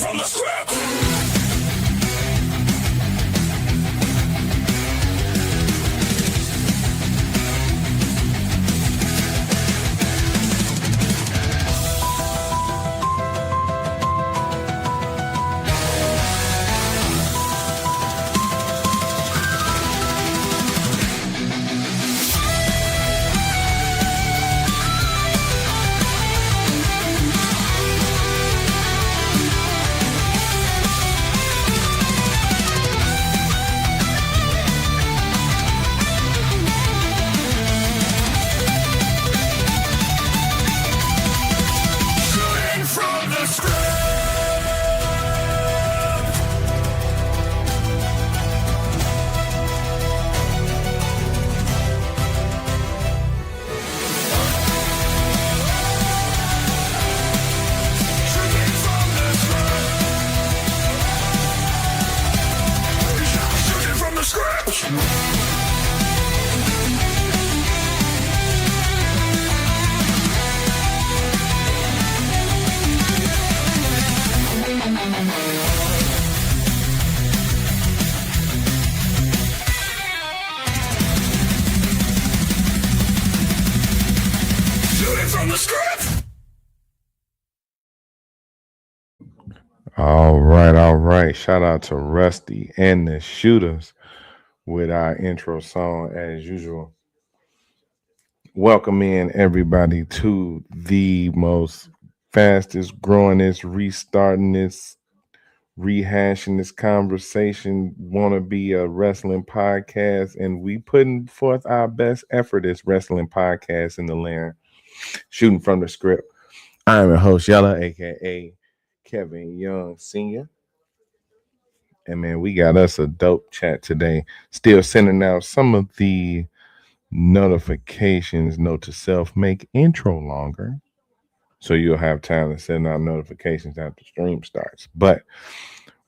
from the script. All right, all right. Shout out to Rusty and the Shooters with our intro song as usual. Welcome in everybody to the most fastest growingest, restarting this, rehashing this conversation, wanna be a wrestling podcast, and we putting forth our best effort as wrestling podcast in the land, shooting from the script. I'm your host, Yella, aka Kevin Young Sr. And man, we got us a dope chat today. Still sending out some of the notifications. Note to self: make intro longer, so you'll have time to send out notifications after the stream starts. But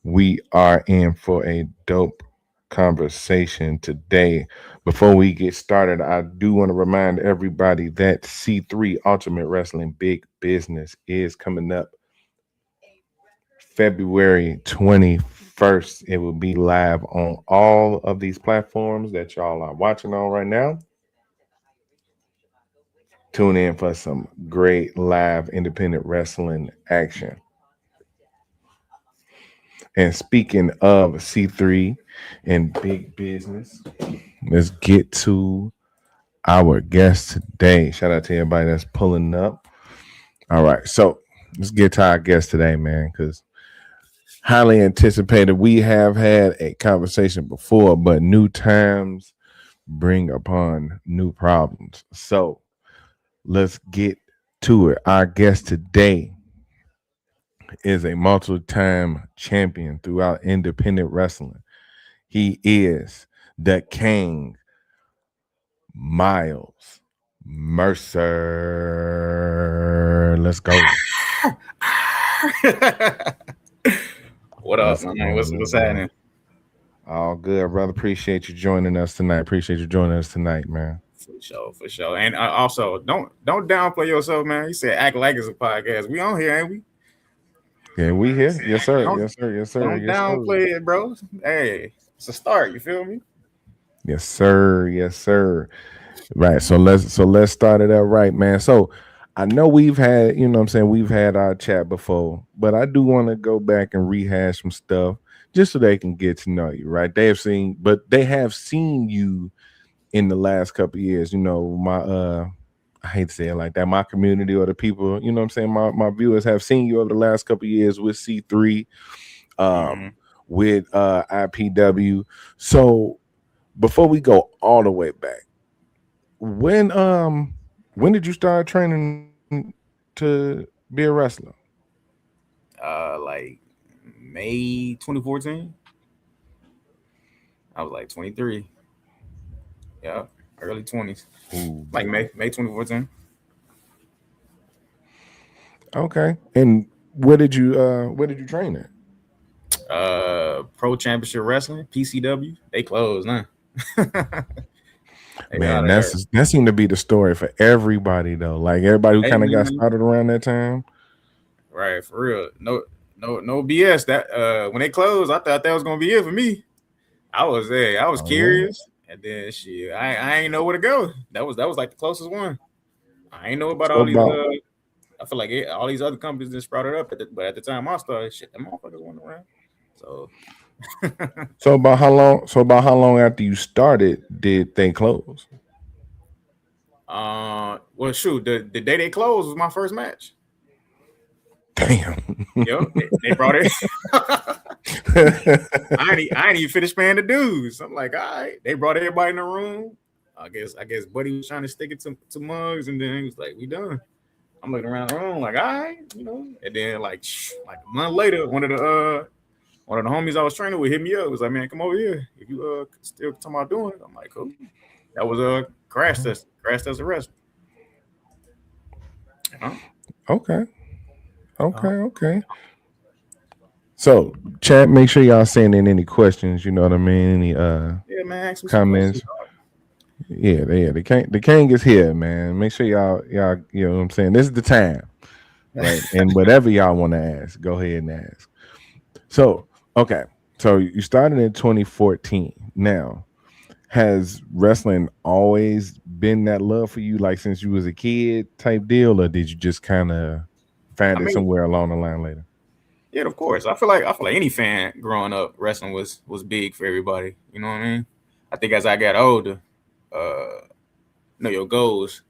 we are in for a dope conversation today. Before we get started, I do want to remind everybody that C3 Ultimate Wrestling Big Business is coming up February 21st. It will be live on all of these platforms that y'all are watching on right now. Tune in for some great live independent wrestling action. And speaking of C3 and big business, let's get to our guest today. Shout out to everybody that's pulling up. All right, so let's get to our guest today, man, because highly anticipated. We have had a conversation before, but new times bring upon new problems. So let's get to it. Our guest today is a multiple-time champion throughout independent wrestling. He is the Kang, Myles Mercer. Let's go. What up, man? What's happening? All good, brother. Appreciate you joining us tonight, man. For sure. And also, don't downplay yourself, man. You said act like it's a podcast. We on here, ain't we? Yeah, we here. Yes, sir. Don't downplay it, bro. Hey, it's a start. You feel me? Yes, sir. Right. So let's start it out right, man. So I know we've had, we've had our chat before, but I do want to go back and rehash some stuff just so they can get to know you, right? They have seen you in the last couple of years. I hate to say it like that. My community or the people, my viewers have seen you over the last couple of years with C3, with IPW. So before we go all the way back, when did you start training to be a wrestler? Like May 2014. I was like 23. Yeah, early 20s. Ooh, like May 2014. Okay. And where did you train at? Pro Championship Wrestling, PCW. They closed now. Man, that seemed to be the story for everybody though. Like everybody who kind of got started around that time. Right, for real. No, no BS. That when they closed, I thought that was gonna be it for me. I was there. I was Oh yeah. curious, and then shit, I ain't know where to go. That was like the closest one. I ain't know about So all these. about I feel like all these other companies just sprouted up, but at the time I started, shit, them motherfuckers went around. So, so about how long after you started did they close? well, shoot, the day they closed was my first match. Damn. Yep, they brought it. I ain't even finished paying the dues. I'm like, all right. They brought everybody in the room. I guess Buddy was trying to stick it to Muggs, and then he was like, "We done." I'm looking around the room like, all right, And then like a month later, one of the homies I was training with hit me up. Was like, "Man, come over here. If you still talking about doing it," I'm like, "Cool." That was a crash test arrest. Uh-huh. Okay. Okay. Uh-huh. Okay. So, chat, make sure y'all send in any questions. You know what I mean? Any Yeah, man, ask me some questions. comments. Yeah. The king is here, man. Make sure y'all you know what I'm saying. This is the time, right? And whatever y'all want to ask, go ahead and ask. So, okay. So you started in 2014. Now, has wrestling always been that love for you, like since you was a kid type deal, or did you just kind of I find it mean, somewhere along the line later? yeah, of course. I feel like any fan growing up, wrestling was big for everybody. You know what I mean? I think as I got older, your goals.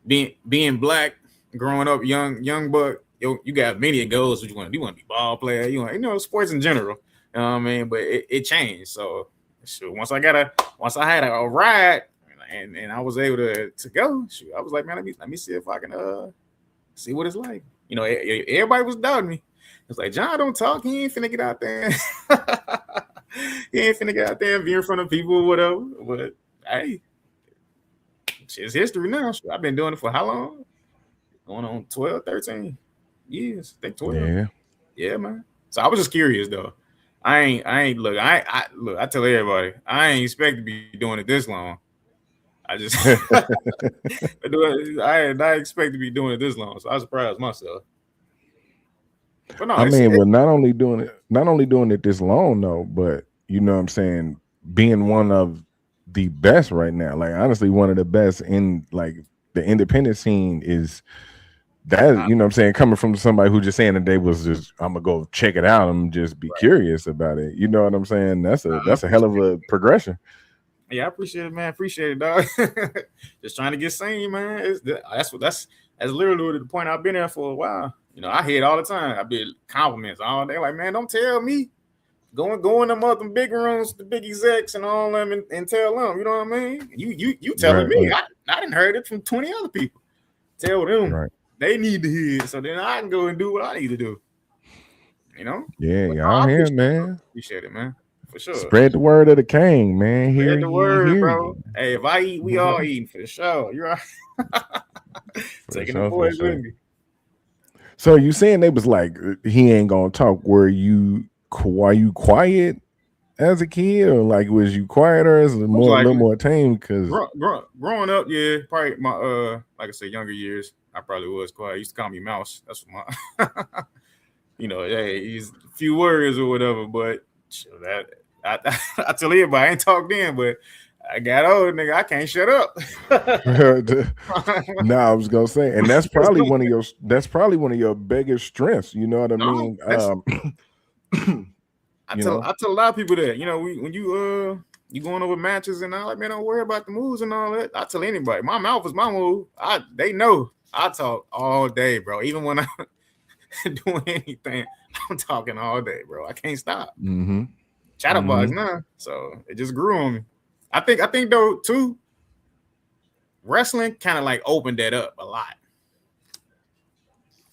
Being black, growing up young buck, you got many goals. What you want to do? You want to be ball player. Sports in general. You know what I mean? But it changed. So shoot, once I had a ride and I was able to go. Shoot, I was like, man, let me see if I can see what it's like. Everybody was doubting me. It's like, John, don't talk. He ain't finna get out there. He ain't finna get out there and be in front of people or whatever. But hey, it's history now. I've been doing it for how long? Going on 12, 13 years. I think 12. Yeah. Yeah, man. So I was just curious though. I ain't look. I look. I tell everybody, I ain't expect to be doing it this long. I just I did not expect to be doing it this long. So I surprised myself. But no, I it's mean, it, well, not only doing it this long though, but you know what I'm saying, being one of the best right now, like honestly, one of the best in like the independent scene is that, I, you know what I'm saying, coming from somebody who just saying that they was just, I'm gonna go check it out and just be right. curious about it. You know what I'm saying? That's a I that's a hell of appreciate a progression. it. Yeah, I appreciate it, man. Appreciate it, dog. Just trying to get seen, man. That's literally the point I've been there for a while. I hear it all the time. I be compliments all day. Like, man, don't tell me. Go in them other big rooms, the big execs and all them, and tell them. You know what I mean? You telling Right, me? right, I didn't heard it from 20 other people. Tell them right. they need to hear it, so then I can go and do what I need to do. You know? Yeah, But no, y'all I here, appreciate man. it. Appreciate it, man. For sure. Spread the word of the king, man. Hear Spread the ye, word, hear bro. ye. Hey, if I eat, we all eating for sure. You're right. For Taking the sure, for boys with sure. me. So you saying they was like he ain't gonna talk? Were you quiet as a kid, or like was you quieter as I was a like, little more tame? Because growing up, yeah, probably my like I said, younger years, I probably was quiet. I used to call me Mouse. That's what my hey, he's a few words or whatever, but that I, I tell everybody I ain't talk then, but I got old, nigga. I can't shut up. no, I was gonna say, and that's That's probably good. one of your biggest strengths. You know what I No, mean? that's You I tell know, I tell a lot of people that when you going over matches and all, like, man, don't worry about the moves and all that. I tell anybody, my mouth is my move. They know I talk all day, bro. Even when I'm doing anything, I'm talking all day, bro. I can't stop. hmm Chatterbox hmm now, so it just grew on me. I think though too, wrestling kind of like opened that up a lot.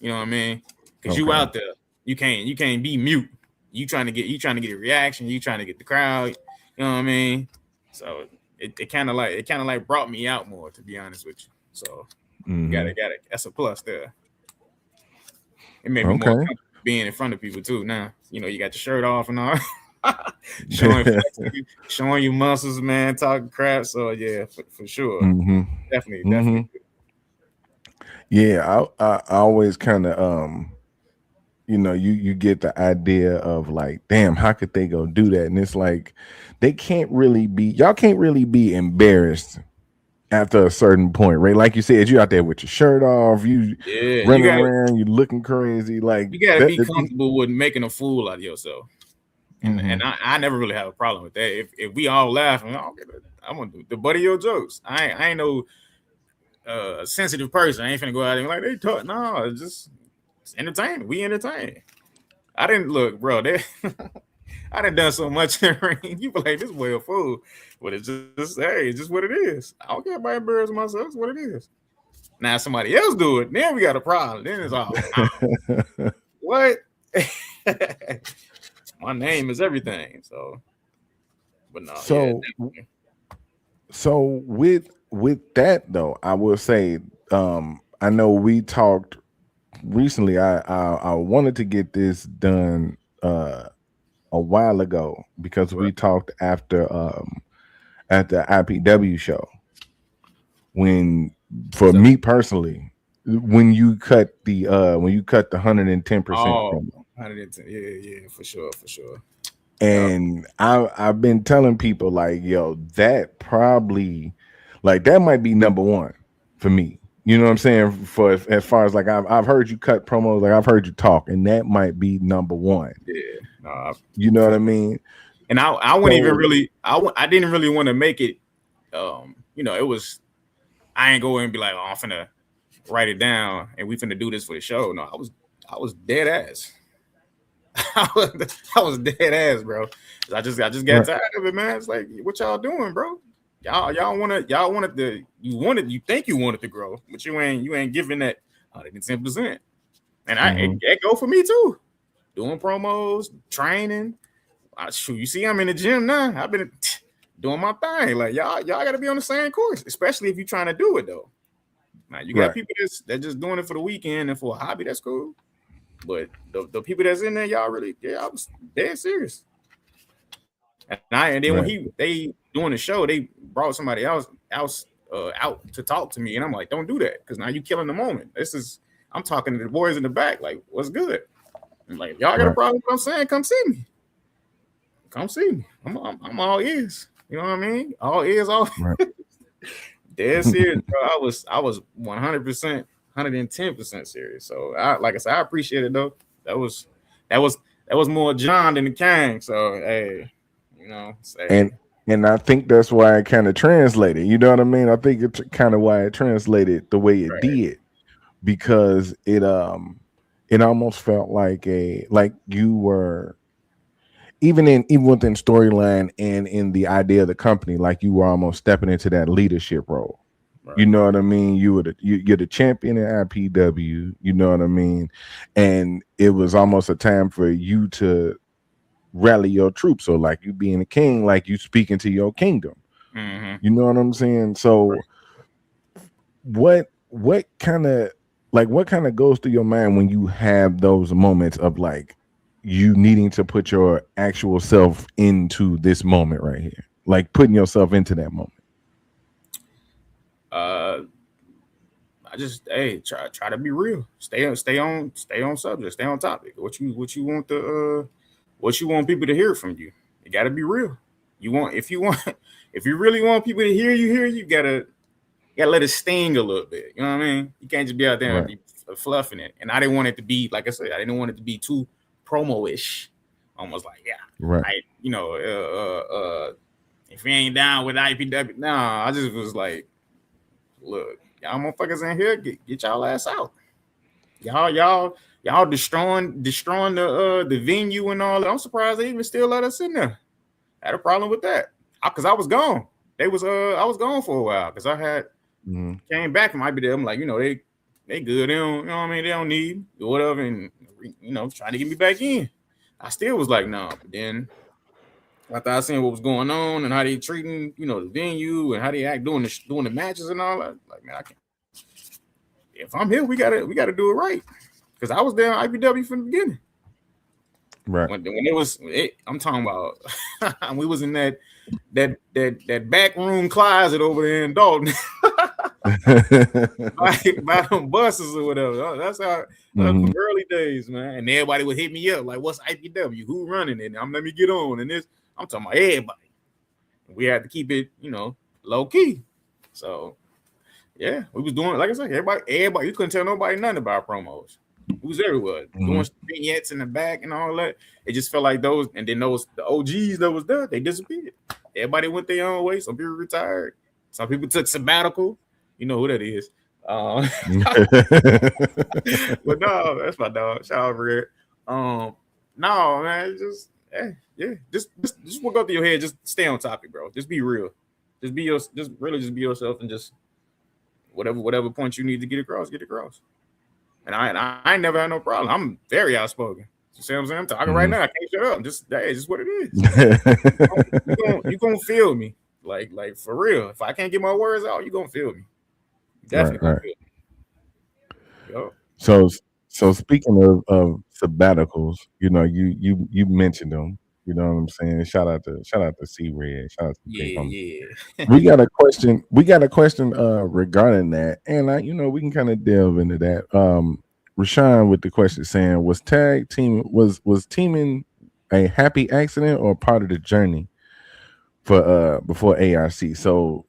You know what I mean? Because you okay, out there, you can't be mute. You trying to get a reaction. You trying to get the crowd. You know what I mean? So it kind of like brought me out more, to be honest with you. So hmm got it. That's a plus there. It made me more okay. comfortable being in front of people too. Now you got your shirt off and all, showing showing your muscles, man, talking crap. So yeah, for sure, hmm definitely. hmm Yeah, I always kind of you get the idea of like, damn, how could they go do that? And it's like y'all can't really be embarrassed after a certain point, right? Like you said, you out there with your shirt off, you Yeah, running around, you looking crazy, like you gotta that. be comfortable with making a fool out of yourself. And Mhm. I never really have a problem with that. If we all laugh, I'm gonna do the butt of your jokes. I ain't no sensitive person. I ain't finna go out and like they talk. No, it's entertainment. We entertain. I didn't look, bro. I done so much in the ring. You be like, this boy a fool. But it's just what it is. I don't care about embarrassing myself. It's what it is. Now somebody else do it, then we got a problem. Then it's all what? My name is everything. So, but no, yeah, so with that though, I will say, I know we talked recently. I wanted to get this done a while ago because right. we talked at the IPW show when, for What's up? me personally, when you cut the 110% Oh, promo. 110. Yeah, for sure, for sure. Yeah, And I've been telling people like, yo, that probably, like, that might be number one for me. You know what I'm saying? For as far as like I've heard you cut promos, like I've heard you talk, and that might be number one. yeah. No, You know what I mean? and I wouldn't even So really. I didn't really want to make it. It was. I ain't go and be like, oh, I'm finna write it down and we finna do this for the show. No, I was dead ass. I was dead ass, bro. I just got right, tired of it, man. It's like, what y'all doing, bro? You think you wanted to grow, but you ain't giving that 110%. And hmm that go for me too. Doing promos, training. Shoot, you see, I'm in the gym now. I've been doing my thing. Like y'all got to be on the same course, especially if you're trying to do it though. Now you got right, people that just doing it for the weekend and for a hobby. That's cool. But the people that's in there, y'all really, yeah, I was dead serious. And then when right, they doing the show, they brought somebody else out to talk to me, and I'm like, don't do that because now you killing the moment. I'm talking to the boys in the back, like, what's good? And like, y'all got a right, problem with what I'm saying? Come see me. Come see me. I'm all ears. You know what I mean? All ears, all right. dead serious, bro. I was 100%, 110% serious. So like I said, I appreciate it though. That was that was that was more John than the Kang. So hey, and say and I think that's why it kind of translated. You know what I mean? I think it's kind of why it translated the way it right. did, because it almost felt like you were, even within storyline and in the idea of the company, like you were almost stepping into that leadership role. You Right. know what I mean? You're the champion in IPW. You know what I mean? And it was almost a time for you to rally your troops. So like you being a king, like you speaking to your kingdom. Mm-hmm. You know what I'm saying? So what kind of, what kind of goes through your mind when you have those moments of like you needing to put your actual self into this moment right here, like putting yourself into that moment? Uh, I just try to be real. Stay on subject. Stay on topic. What you want people to hear from you. You got to be real. If you really want people to hear you, gotta let it sting a little bit. You know what I mean? You can't just be out there and Right, be fluffing it. And I didn't want it to be, like I said, I didn't want it to be too promo-ish. Almost like, yeah, right, I, you know, if you ain't down with IPW, nah, I just was like, look, y'all motherfuckers in here, get y'all ass out. Y'all destroying the venue and all that. I'm surprised they even still let us in there. I had a problem with that. Cause I was gone. I was gone for a while because I had mm-hmm. came back from IBD. I'm like, they good. They don't, you know what I mean? They don't need or whatever. And trying to get me back in. I still was like, no. But then after I seen what was going on and how they treating, the venue and how they act doing the matches and all that, like, man, I can. If I'm here, we gotta do it right. Because I was there on IBW from the beginning. Right. When I'm talking about we was in that back room closet over there in Dalton. buy them buses or whatever. That's how Mhm. them early days, man. And everybody would hit me up like, "What's IPW? Who running it?" I'm let me get on. And this, I'm talking about everybody. We had to keep it, low key. So yeah, we was doing like I said, everybody. You couldn't tell nobody nothing about promos. It was everywhere Mhm. doing vignettes in the back and all that. It just felt like those, and then those the OGs that was there, they disappeared. Everybody went their own way. Some people retired. Some people took sabbatical. You know who that is. Uh, but no, that's my dog. Shout out Red. Um, no, man, just yeah, just what go through your head. Just stay on topic, bro. Just be real. Just really just be yourself and just whatever point you need to get across. And I ain't never had no problem. I'm very outspoken. You see what I'm saying? I'm talking right Mhm. now. I can't shut up. Just hey, it's just what it is. You gonna feel me. Like for real. If I can't get my words out, you gonna feel me. You Right, definitely gonna right. feel me. Yo. So so speaking of sabbaticals, you mentioned them. You know what I'm saying? Shout out to C Red. Shout out to Big Yeah, Homie. yeah. We got a question. We got a question regarding that, and we can kind of delve into that. Rashawn with the question saying, was teaming a happy accident or part of the journey for before ARC? So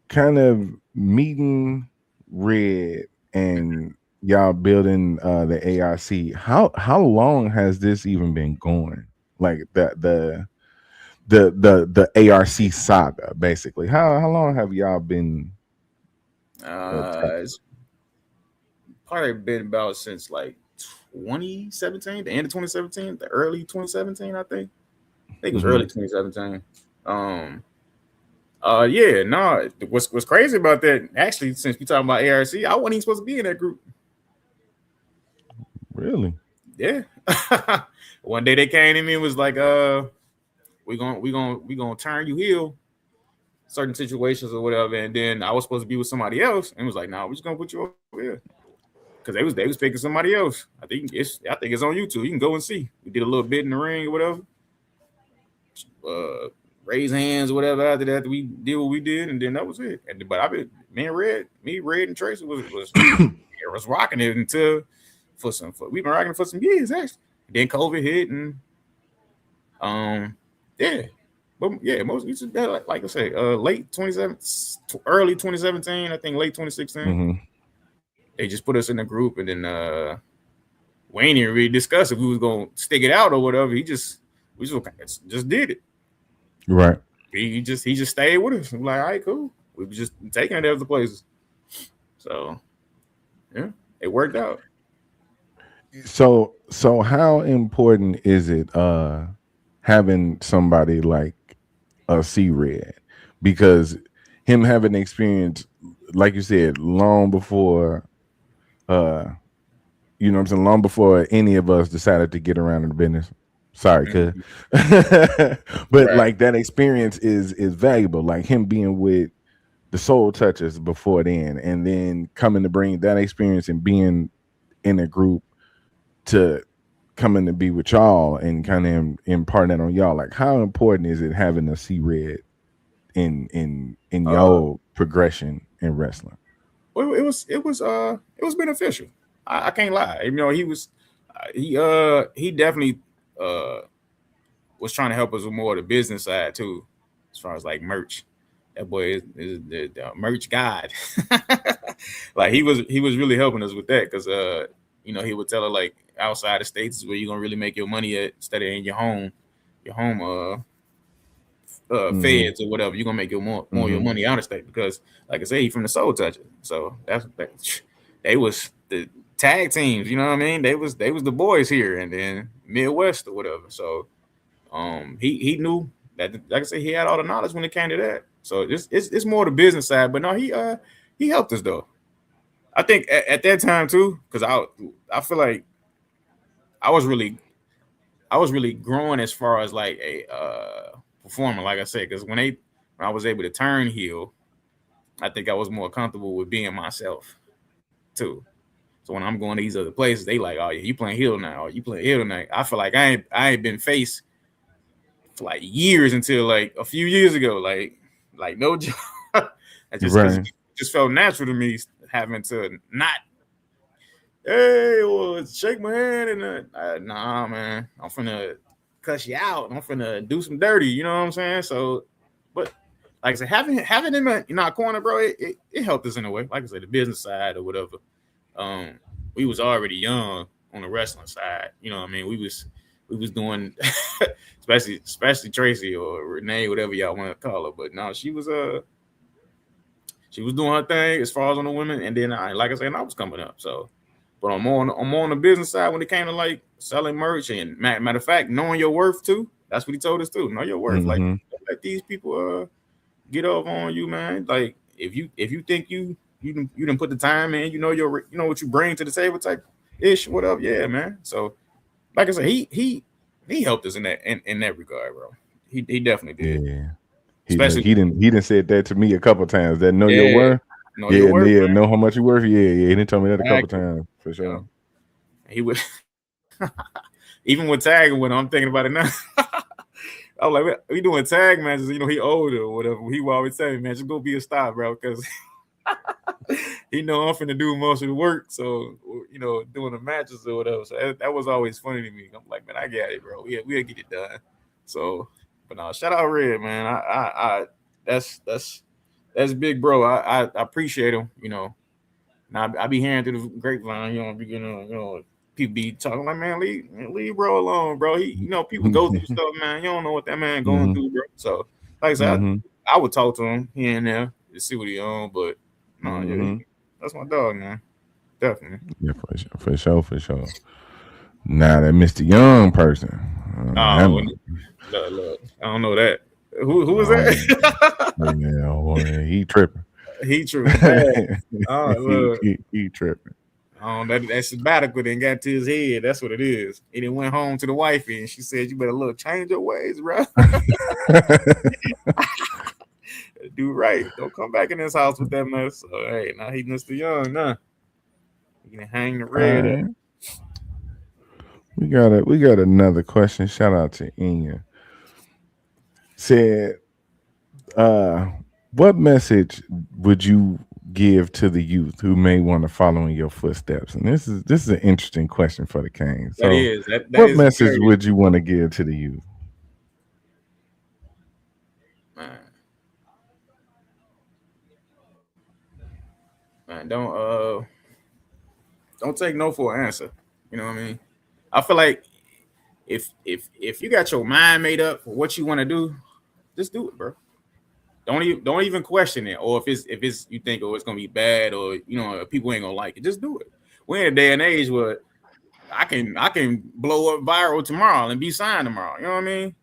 kind of meeting Red and y'all building the ARC. How long has this even been going? Like the ARC saga, basically. How long have y'all been attached? It's probably been about since like 2017, the end of 2017, the early 2017, I think. I think it was Hmm. early 2017. Um, yeah, no. What's crazy about that? Actually, since we talking about ARC, I wasn't even supposed to be in that group. Really? Yeah. One day they came to me and was like, we gonna turn you heel certain situations or whatever. And then I was supposed to be with somebody else, and was like, nah, we're just gonna put you over here because they was picking somebody else. I think it's on YouTube. You can go and see. We did a little bit in the ring or whatever. Uh, raise hands or whatever. After that, we did what we did, and then that was it. But I been Red and Tracy was rocking it until we've been rocking it for some years actually. Then COVID hit and um yeah. But yeah, most it's just that, like I say, late 27, early 2017, I think late 2016. Hmm. They just put us in the group, and then we ain't even really discuss if we was gonna stick it out or whatever. We just did it. Right. He just stayed with us. I'm like, all right, cool. We was just taking it to other places. So yeah, it worked out. So how important is it having somebody like a C Red? Because him having experience, like you said, long before uh what I'm saying, long before any of us decided to get around in the business. Sorry, cuz. Mhm. But Right. like that experience is valuable. Like him being with the soul touchers before then, and then coming to bring that experience and being in a group to coming to be with y'all and kind of imparting that on y'all. Like how important is it having a C Red in Uh, your progression in wrestling? well, it was beneficial. I can't lie. He definitely uh was trying to help us with more of the business side too, as far as like merch. That boy is the merch god. Like he was really helping us with that because he would tell her like outside the states is where you're gonna really make your money at instead of in your home Hmm. feds or whatever. You're gonna make your more of your Hmm. money out of state because like I said, he from the Soul Toucher. So they was the tag teams. You know what I mean? They was the boys here and then Midwest or whatever. So he knew that like I said, he had all the knowledge when it came to that. So it's more the business side, but no, he helped us though. I think at that time too, because I feel like I was really I was really growing as far as like a performer, like I said, because when I was able to turn heel, I think I was more comfortable with being myself too. So when I'm going to these other places, they like, oh yeah, you playing heel now, or you playing heel tonight. I feel like I ain't been faced for like years until like a few years ago, like no joke. That's just because Right. just felt natural to me having to not, hey, well, shake my hand and nah, man, I'm finna cuss you out. I'm finna do some dirty. You know what I'm saying? So, but like I said, having him in our corner, bro, it helped us in a way. Like I said, the business side or whatever. Um, we was already young on the wrestling side. You know what I mean? We was doing, especially Tracy or Renee, whatever y'all want to call her. But no, she was doing her thing as far as on the women, and then like I said, I was coming up. So, but I'm more on the business side when it came to like selling merch and matter of fact, knowing your worth too. That's what he told us too. Know your worth. Like, Mm-hmm. don't let these people get over on you, man. Like if you think you didn't put the time in, you know what you bring to the table type ish, whatever. Yeah, man. So like I said, he helped us in that regard, bro. He definitely did. Yeah. He look, Especially he didn't said that to me a couple times. That know your yeah, worth. know your Yeah, worth, yeah, man. know how much you worth. Yeah, yeah. He didn't tell me that a couple Exactly. times for You sure. know, he would even with tagging with him, I'm thinking about it now. I was like, we doing tag matches. He older or whatever. He would always tell me, man, just go be a star, bro, because he know I'm finna do most of the work. So doing the matches or whatever. So that was always funny to me. I'm like, man, I got it, bro. We'll get it done. So, but no, shout out Red, man. I that's big, bro. I appreciate him. Now I be hearing through the grapevine, people be talking like, man, leave bro alone, bro. People go through stuff, man. You don't know what that man going Mm-hmm. through, bro. So, like I said, Mm-hmm. I would talk to him here and there to see what he on, but no, yeah, Mm-hmm. that's my dog, man. Definitely. Yeah, for sure, for sure, for sure. Now that Mr. Young person, that Oh, look, I don't know that. Who is um, that? yeah, boy, he tripping. He tripping bad. Oh, look. He tripping. That sabbatical then got to his head. That's what it is. He then went home to the wifey and she said, "You better change your ways, bro. Do right. Don't come back in this house with that mess." So hey, now he Mr. Young, nah. He can hang the All red up. right, we got another question. Shout out to Ian. Said, uh, what message would you give to the youth who may want to follow in your footsteps? And this is an interesting question for the King. That So, is that what is message very would you want to give to the youth? man. Man, don't take no for an answer. You know what I mean? I feel like if you got your mind made up for what you want to do, just do it, bro. Don't even question it. Or if it's you think it's gonna be bad or people ain't gonna like it, just do it. We're in a day and age where I can blow up viral tomorrow and be signed tomorrow. You know what I mean?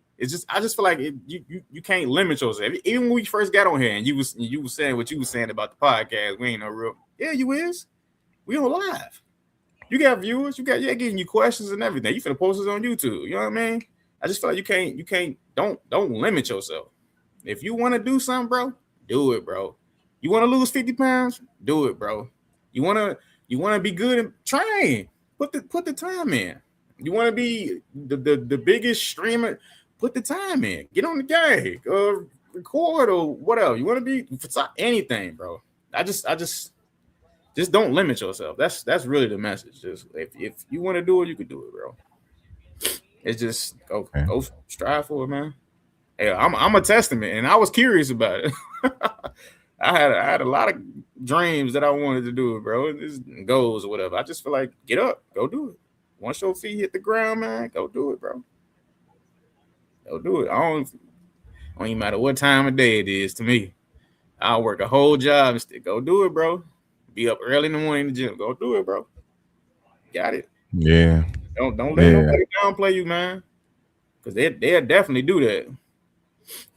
I just feel like you can't limit yourself. Even when we first got on here and you was saying what you was saying about the podcast, we ain't no real. Yeah, you is. We on live. You got viewers. You're getting you questions and everything. You finna post this on YouTube. You know what I mean? I just feel like you can't don't limit yourself. If you want to do something, bro, do it, bro. You want to lose 50 pounds? Do it, bro. You wanna you wanna be good and train. Put the time in. You want to be the biggest streamer? Put the time in. Get on the game. Record or whatever. You want to be anything, bro. I just don't limit yourself. That's really the message. Just if you want to do it, you can do it, bro. It's just Okay. go strive for it, man. Hey, I'm a testament, and I was curious about it. I had a lot of dreams that I wanted to do, bro. This goals or whatever. I just feel like get up, go do it. Once your feet hit the ground, man, go do it, bro. Go do it. I don't even matter what time of day it is to me. I'll work a whole job and still go do it, bro. Be up early in the morning in the gym. Go do it, bro. Got it. Yeah. Don't let Yeah. nobody downplay you, man. Because they'll definitely do that.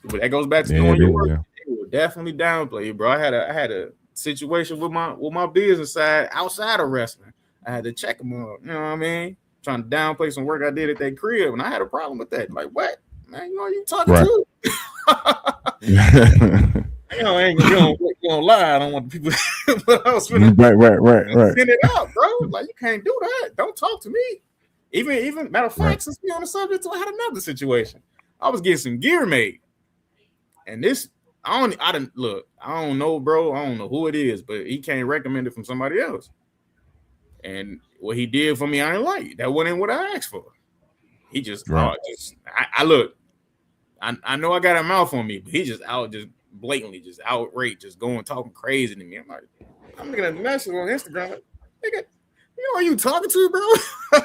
But that goes back to Yeah. doing It your work. is. They will definitely downplay you, bro. I had a situation with my business side outside of wrestling. I had to check them up. You know what I mean? Trying to downplay some work I did at that crib, and I had a problem with that. Like, what? Man, you talking Right. to? You don't lie. I don't want the people. But I was finna Right. send it out, bro. Like you can't do that. Don't talk to me. Even matter of Right. fact, since we on the subject, I had another situation. I was getting some gear made, and this I didn't look. I don't know, bro. I don't know who it is, but he can't recommend it from somebody else. And what he did for me, I didn't like. That wasn't what I asked for. He Right. just I look. I know I got a mouth on me, but he just out just blatantly just outraged, just going talking crazy to me. I'm like, I'm looking at the message on Instagram, like, nigga, you know who you talking to, bro?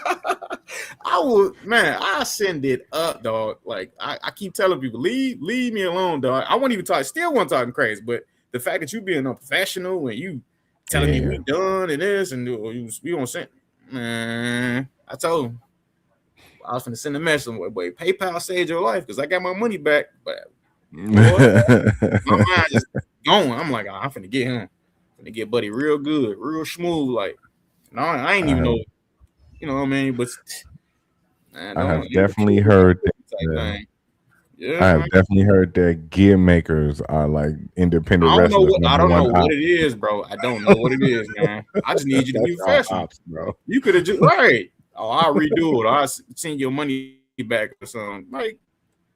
I would, man, I send it up, dog. Like I keep telling people, leave me alone, dog. I won't even talk, still want talking crazy, but the fact that you being unprofessional and you telling me we Yeah. done and this and we gonna send, man, I told him I was gonna send a message, boy, PayPal saved your life because I got my money back, but boy, my mind just going. I'm like, oh, I'm finna get him, finna get Buddy real good, real smooth, like. No, I ain't I even have, know, you know what I mean? But man, I don't have leave the definitely kids heard out type that. thing. Yeah, I man. have definitely heard that gear makers are like independent wrestlers I number don't know one what op. it is, bro. I don't know what it is, man. I just need you to be That's all professional. ops, bro. You could have just right. Oh, I'll redo it. I'll send your money back or something. Like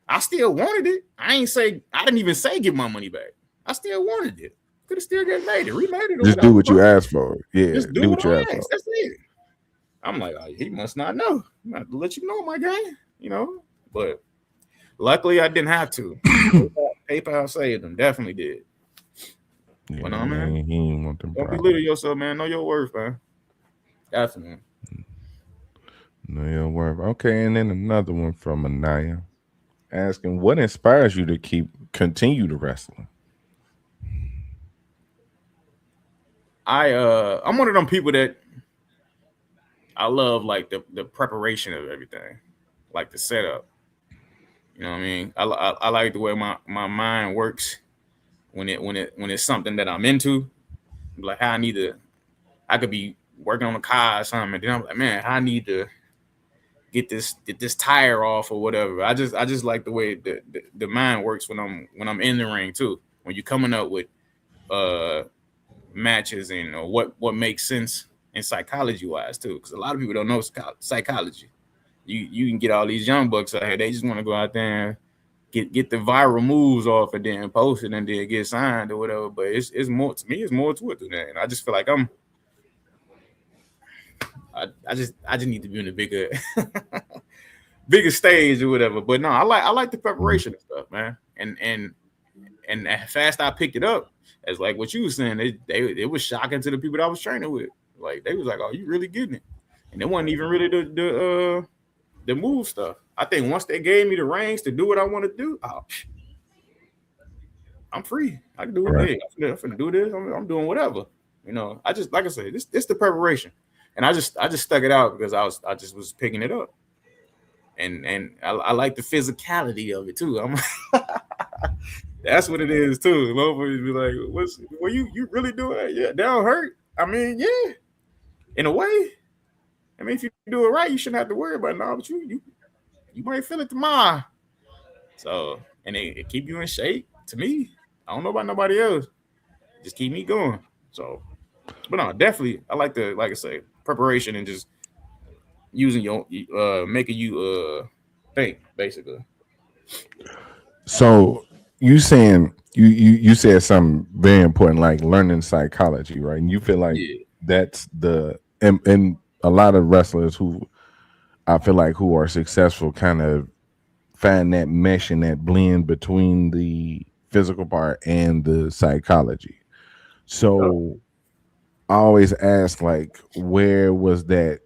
I still wanted it. I didn't even say give my money back. I still wanted it. Could have still get made it, remade it or Just do whatever. what But you asked for. Yeah, just do do what what you asked I for. asked. That's it. I'm like, oh, he must not know. I'm gonna have to let you know, my guy. You know, but luckily I didn't have to. PayPal saved them, definitely did. But no, Yeah, man, he ain't want them don't belittle problems. yourself, man. Know your worth, man. Definitely. No, your worth. Okay, and then another one from Anaya asking, what inspires you to continue to wrestle? I'm one of them people that I love like the preparation of everything, like the setup. You know what I mean? I like the way my mind works when it's something that I'm into. Like how I could be working on a car or something, and then I'm like, man, I need to get this tire off or whatever. I just like the way the mind works when I'm in the ring too. When you're coming up with uh matches and what makes sense in psychology wise too, because a lot of people don't know psychology. You can get all these young bucks out here. They just want to go out there and get the viral moves off and then post it and then get signed or whatever. But it's more to me. It's more to it than that. And I just feel like I just need to be in a bigger bigger stage or whatever. But no, I like the Mhm. preparation and stuff, man. And fast I picked it up, as like what you was saying, it was shocking to the people that I was training with. Like they was like, "Oh, you really getting it?" And it wasn't even really the move stuff. I think once they gave me the reins to do what I want to do, oh, I'm free. I can do it. Right. Hey, I'm finna do this. I'm doing whatever. You know, I just like I said, this the preparation, and I just stuck it out because I just was picking it up, and I like the physicality of it too. That's what it is too. Motherfuckers be like, "What's well you really doing that? Yeah, that don't hurt. I mean, yeah, in a way. I mean, if you do it right, you shouldn't have to worry about it. No, but you might feel it tomorrow. So, and it keep you in shape. To me, I don't know about nobody else. Just keep me going. So, but no, definitely, I like the like I say preparation and just using your making you think basically. So you saying you said something very important, like learning psychology, right? And you feel like Yeah. that's and a lot of wrestlers who I feel like who are successful kind of find that mesh and that blend between the physical part and the psychology. So I always ask, like, where was that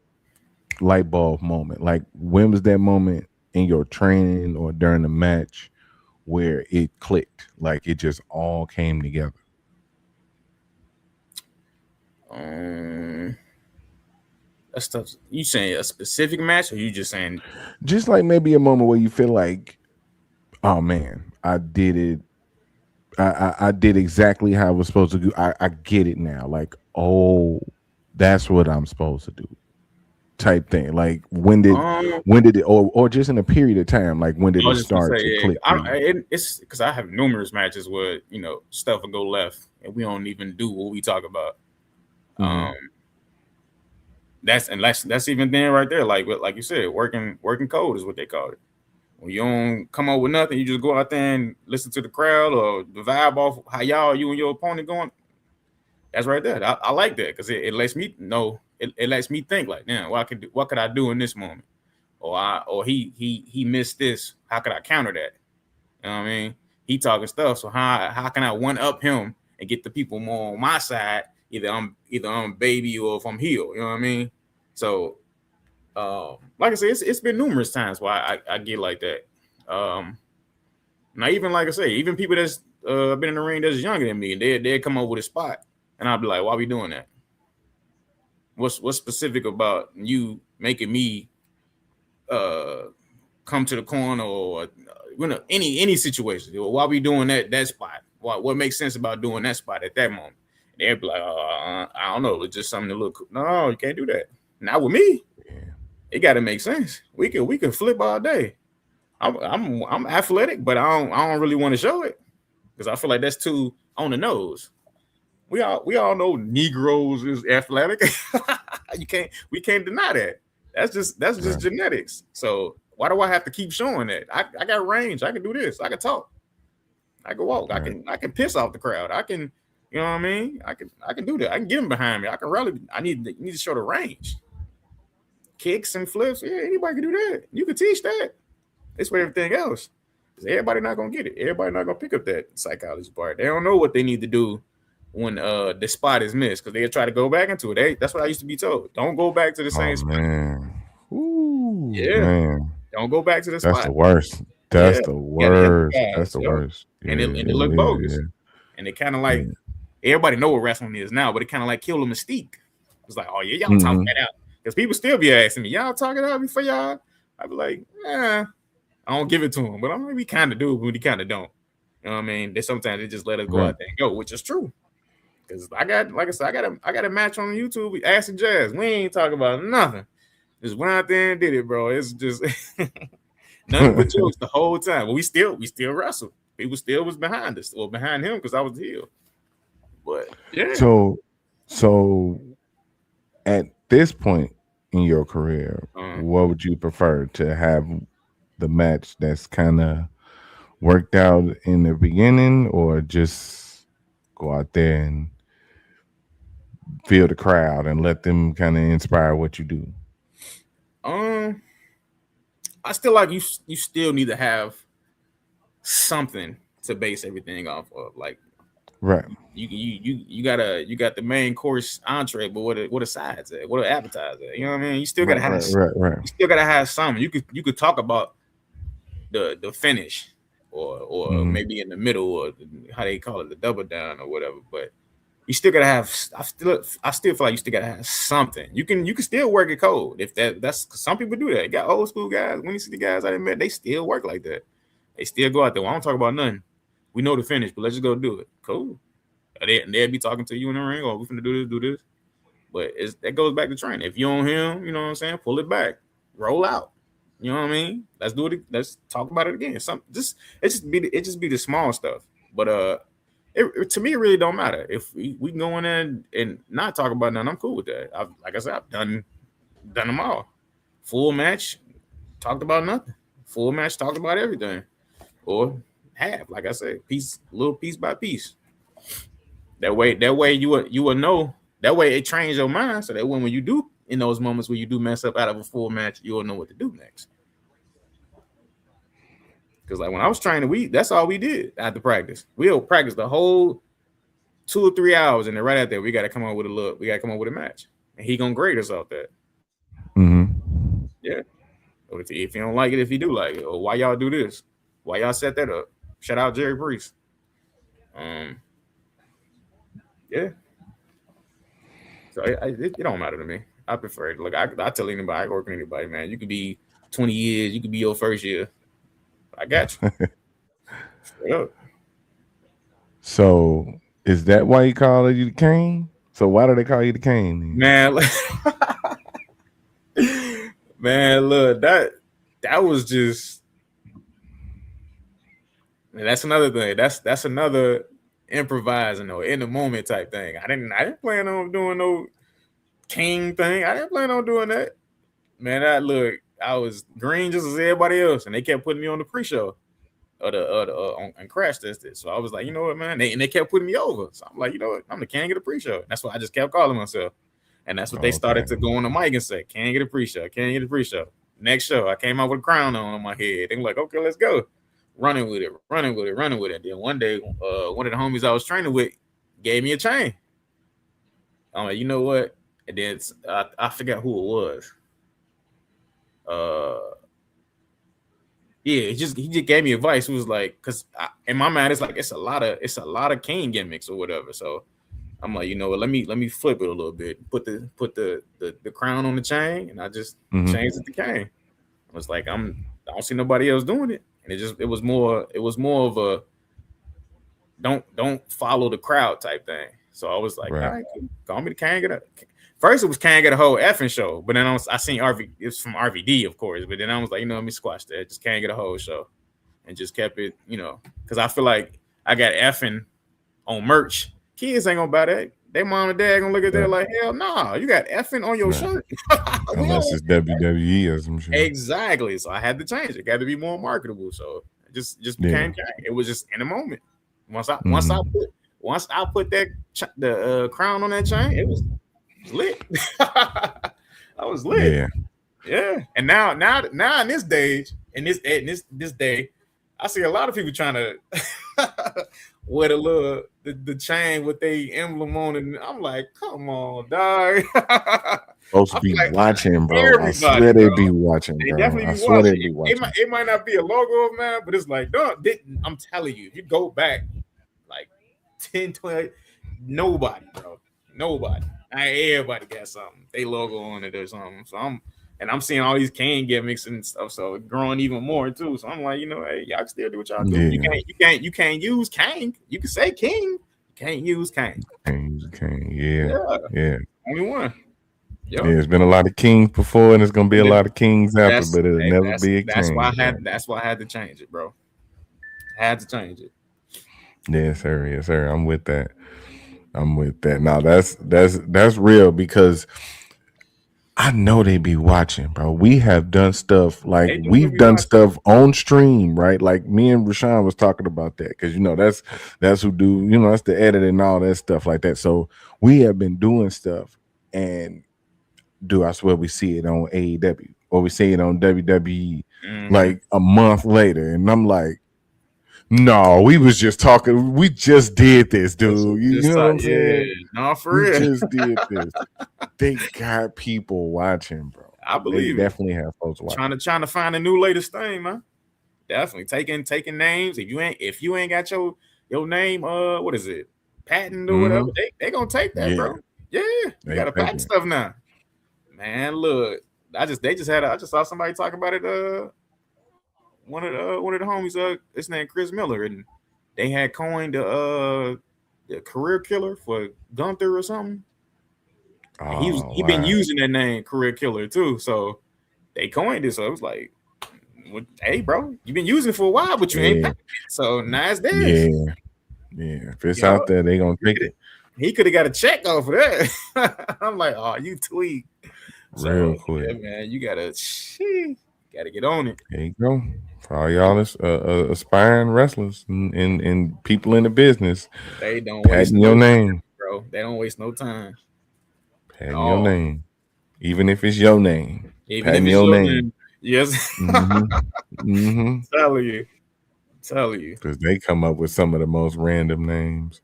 light bulb moment? Like, when was that moment in your training or during the match where it clicked? Like, it just all came together. Um, that's tough. You saying a specific match, or you just saying? Just like maybe a moment where you feel like, oh man, I did it. I did exactly how I was supposed to do. I get it now. Like, oh, that's what I'm supposed to do. Type thing. Like, Um, when did it, or just in a period of time? Like, when did I it was just gonna start say, to yeah, click for you? it's because I have numerous matches where stuff will go left and we don't even do what we talk about. Hmm. Um, that's even then right there, like you said, working code is what they call it. When you don't come up with nothing, you just go out there and listen to the crowd or the vibe off how you and your opponent going. That's right there. I like that because it lets me know. It lets me think like, damn, what could I do in this moment? Or he missed this. How could I counter that? You know what I mean? He talking stuff. So how can I one up him and get the people more on my side? Either I'm baby or if I'm heel. You know what I mean? So like I said, it's been numerous times why I get like that. Now even like I say, even people that's been in the ring that's younger than me, they come up with a spot, and I'll be like, why we doing that? What's specific about you making me uh come to the corner or any situation? Why we doing that spot? What makes sense about doing that spot at that moment? They'd be like, I don't know, it's just something to look. No, you can't do that. Not with me. Yeah. It got to make sense. We can flip all day. I'm athletic, but I don't really want to show it because I feel like that's too on the nose. We all know Negroes is athletic. We can't deny that. That's just Right. genetics. So why do I have to keep showing that? I got range. I can do this. I can talk. I can walk. I Right. can I can piss off the crowd. I can, you know what I mean? I can do that. I can get them behind me. I can rally. I need to show the range. Kicks and flips. Yeah, anybody can do that. You can teach that. It's with everything else. 'Cause everybody not gonna get it. Everybody not gonna pick up that psychology part. They don't know what they need to do when the spot is missed because they'll try to go back into it. That's what I used to be told. Don't go back to the Oh same spot. man. Ooh, Yeah, man. don't go back to the That's spot. the worst. Yeah, That's the you gotta help the worst. That's guys. the Yep. worst. Yeah, And it it look is. bogus. And it kind of Yeah. like Yeah. everybody know what wrestling is now, but it kind of like killed the mystique. It's like, oh yeah, y'all talk Hmm. that out because people still be asking me, y'all talk it out before y'all. I be like, I don't give it to them, but I'm like, we kind of do, but we kind of don't. You know what I mean? They sometimes they just let us go Right. out there and go, which is true. Because like I said, I got a match on YouTube. Acid Jazz. We ain't talking about nothing. Just went out there and did it, bro. It's just nothing but jokes the whole time. But we still wrestled. People still was behind us or behind him because I was the heel. But yeah, So, so at this point in your career, um, what would you prefer to have the match that's kind of worked out in the beginning, or just go out there and feel the crowd and let them kind of inspire what you do? um, I still like you. You still need to have something to base everything off of. Like Right. you got the main course entree, but what a sides at? What an appetizer? You know what I mean? Right. Right. Right. Right. You still gotta have something. You could talk about the finish or Hmm. maybe in the middle or how they call it the double down or whatever. But you still gotta have. I still feel like you still gotta have something. You can still work it cold if that's some people do that. You got old school guys. When you see the guys I met, they still work like that. They still go out there. Well, I don't talk about nothing. We know the finish, but let's just go do it. Cool. They'll be talking to you in the ring, or we're gonna do this. But that goes back to training. If you on him, you know what I'm saying, pull it back, roll out. You know what I mean? Let's do it. Let's talk about it again. It just be the small stuff. But to me, it really don't matter if we can go in there and not talk about nothing. I'm cool with that. Like I said, I've done them all. Full match, talked about nothing. Full match, talked about everything. Or half, like I said, little piece by piece. That way you will know. That way it trains your mind so that when you do in those moments where you do mess up out of a full match, you'll know what to do next. Because like when I was training, that's all we did after practice. We'll practice the whole 2 or 3 hours, and then right after that, we gotta come up with a match, and he gonna grade us off that. Hmm. Yeah. Or if you don't like it, if you do like it, or why y'all do this, why y'all set that up? Shout out Jerry Priest. Um, yeah. So it don't matter to me. I prefer it. Look, I tell anybody, I work with anybody, man. You could be 20 years, you could be your first year. I got you. Straight up. So, is that why you call you the Kane? So why do they call you the Kane then? Man, man, look, that was just man, that's another thing. That's another improvising or in the moment type thing. I didn't plan on doing no king thing. I didn't plan on doing that. Man, I was green just as everybody else, and they kept putting me on the pre-show and crash tested. So I was like, you know what, man? They kept putting me over. So I'm like, you know what? I'm the King of the pre-show. And that's what I just kept calling myself. And that's what they started to go on the mic and say, King of the pre-show, King of the pre-show. Next show, I came out with a crown on my head. They were like, okay, let's go. Running with it, running with it, running with it. Then one day, one of the homies I was training with gave me a chain. I'm like, you know what? And then I forgot who it was. Yeah, he just gave me advice. It was like, because in my mind, it's like it's a lot of King gimmicks or whatever. So I'm like, you know what? Let me flip it a little bit. Put the crown on the chain, and I just changed it to Kang. I was like, I don't see nobody else doing it, and it was more of a don't follow the crowd type thing. So I was like, all right, call me the Kang of the. First, it was Kang of the whole effing show, but then I seen RV. It's from RVD, of course. But then I was like, you know, let me squash that. Just Kang of the whole show, and just kept it, you know, because I feel like I got effing on merch. Kids ain't gonna buy that. Their mom and dad gonna look at that like, hell no, nah, you got effing on your shirt. Unless it's WWE or some shit. Exactly. So I had to change it. Got to be more marketable. So it just became Kang. It was just in the moment. Once I put that the crown on that chain, it was lit. I was lit. Yeah. And now in this day, I see a lot of people trying to wear the chain with the emblem on it. And I'm like, come on, dog. Supposed to be like watching, bro. I swear they be watching, bro. They definitely be watching. They be watching. It might not be a logo of mine, but it's like, I'm telling you, if you go back like 10, 20, nobody, bro. Nobody. Everybody got something. They logo on it or something. So I'm seeing all these Kang gimmicks and stuff. So it's growing even more too. So I'm like, you know, hey, y'all can still do what y'all do. Yeah. You can't use Kang. You can say King. You can't use Kang. Can't use Kang. Yeah. Only one. Yep. Yeah, there's been a lot of Kings before, and there's gonna be a lot of Kings after, but it'll never be a King. That's why I had to change it, bro. I had to change it. Yes, sir. Yes, sir. I'm with that. Now that's real because I know they be watching, bro. We have done stuff like we've done stuff on stream, right? Like me and Rashawn was talking about that because you know that's who do, you know, that's the edit and all that stuff like that. So we have been doing stuff, and I swear we see it on AEW or we see it on WWE like a month later, and I'm like, no, we was just talking. We just did this, dude. You know what I'm saying? No, for real. We just did this. They got people watching, bro. I believe they definitely have folks watching. Trying to find a new latest thing, man. Definitely taking names. If you ain't got your name, what is it, patent or whatever? They gonna take that, bro. Yeah, you got to patent stuff now. Man, look, I just saw somebody talk about it. One of the homies, his name Chris Miller, and they had coined the career killer for Gunther or something. He been using that name, career killer, too. So they coined it. So it was like, hey, bro, you've been using it for a while, but you ain't. So now it's theirs. Yeah. If it's out there, they gonna take it. He could have got a check off of that. I'm like, oh, you tweet. Real quick, yeah, man. You gotta get on it. There you go. For all y'all aspiring wrestlers and people in the business, they don't waste your name, bro. They don't waste no time. Patting your name, even if it's your name. Patting your name. Yes. Tell you, because they come up with some of the most random names.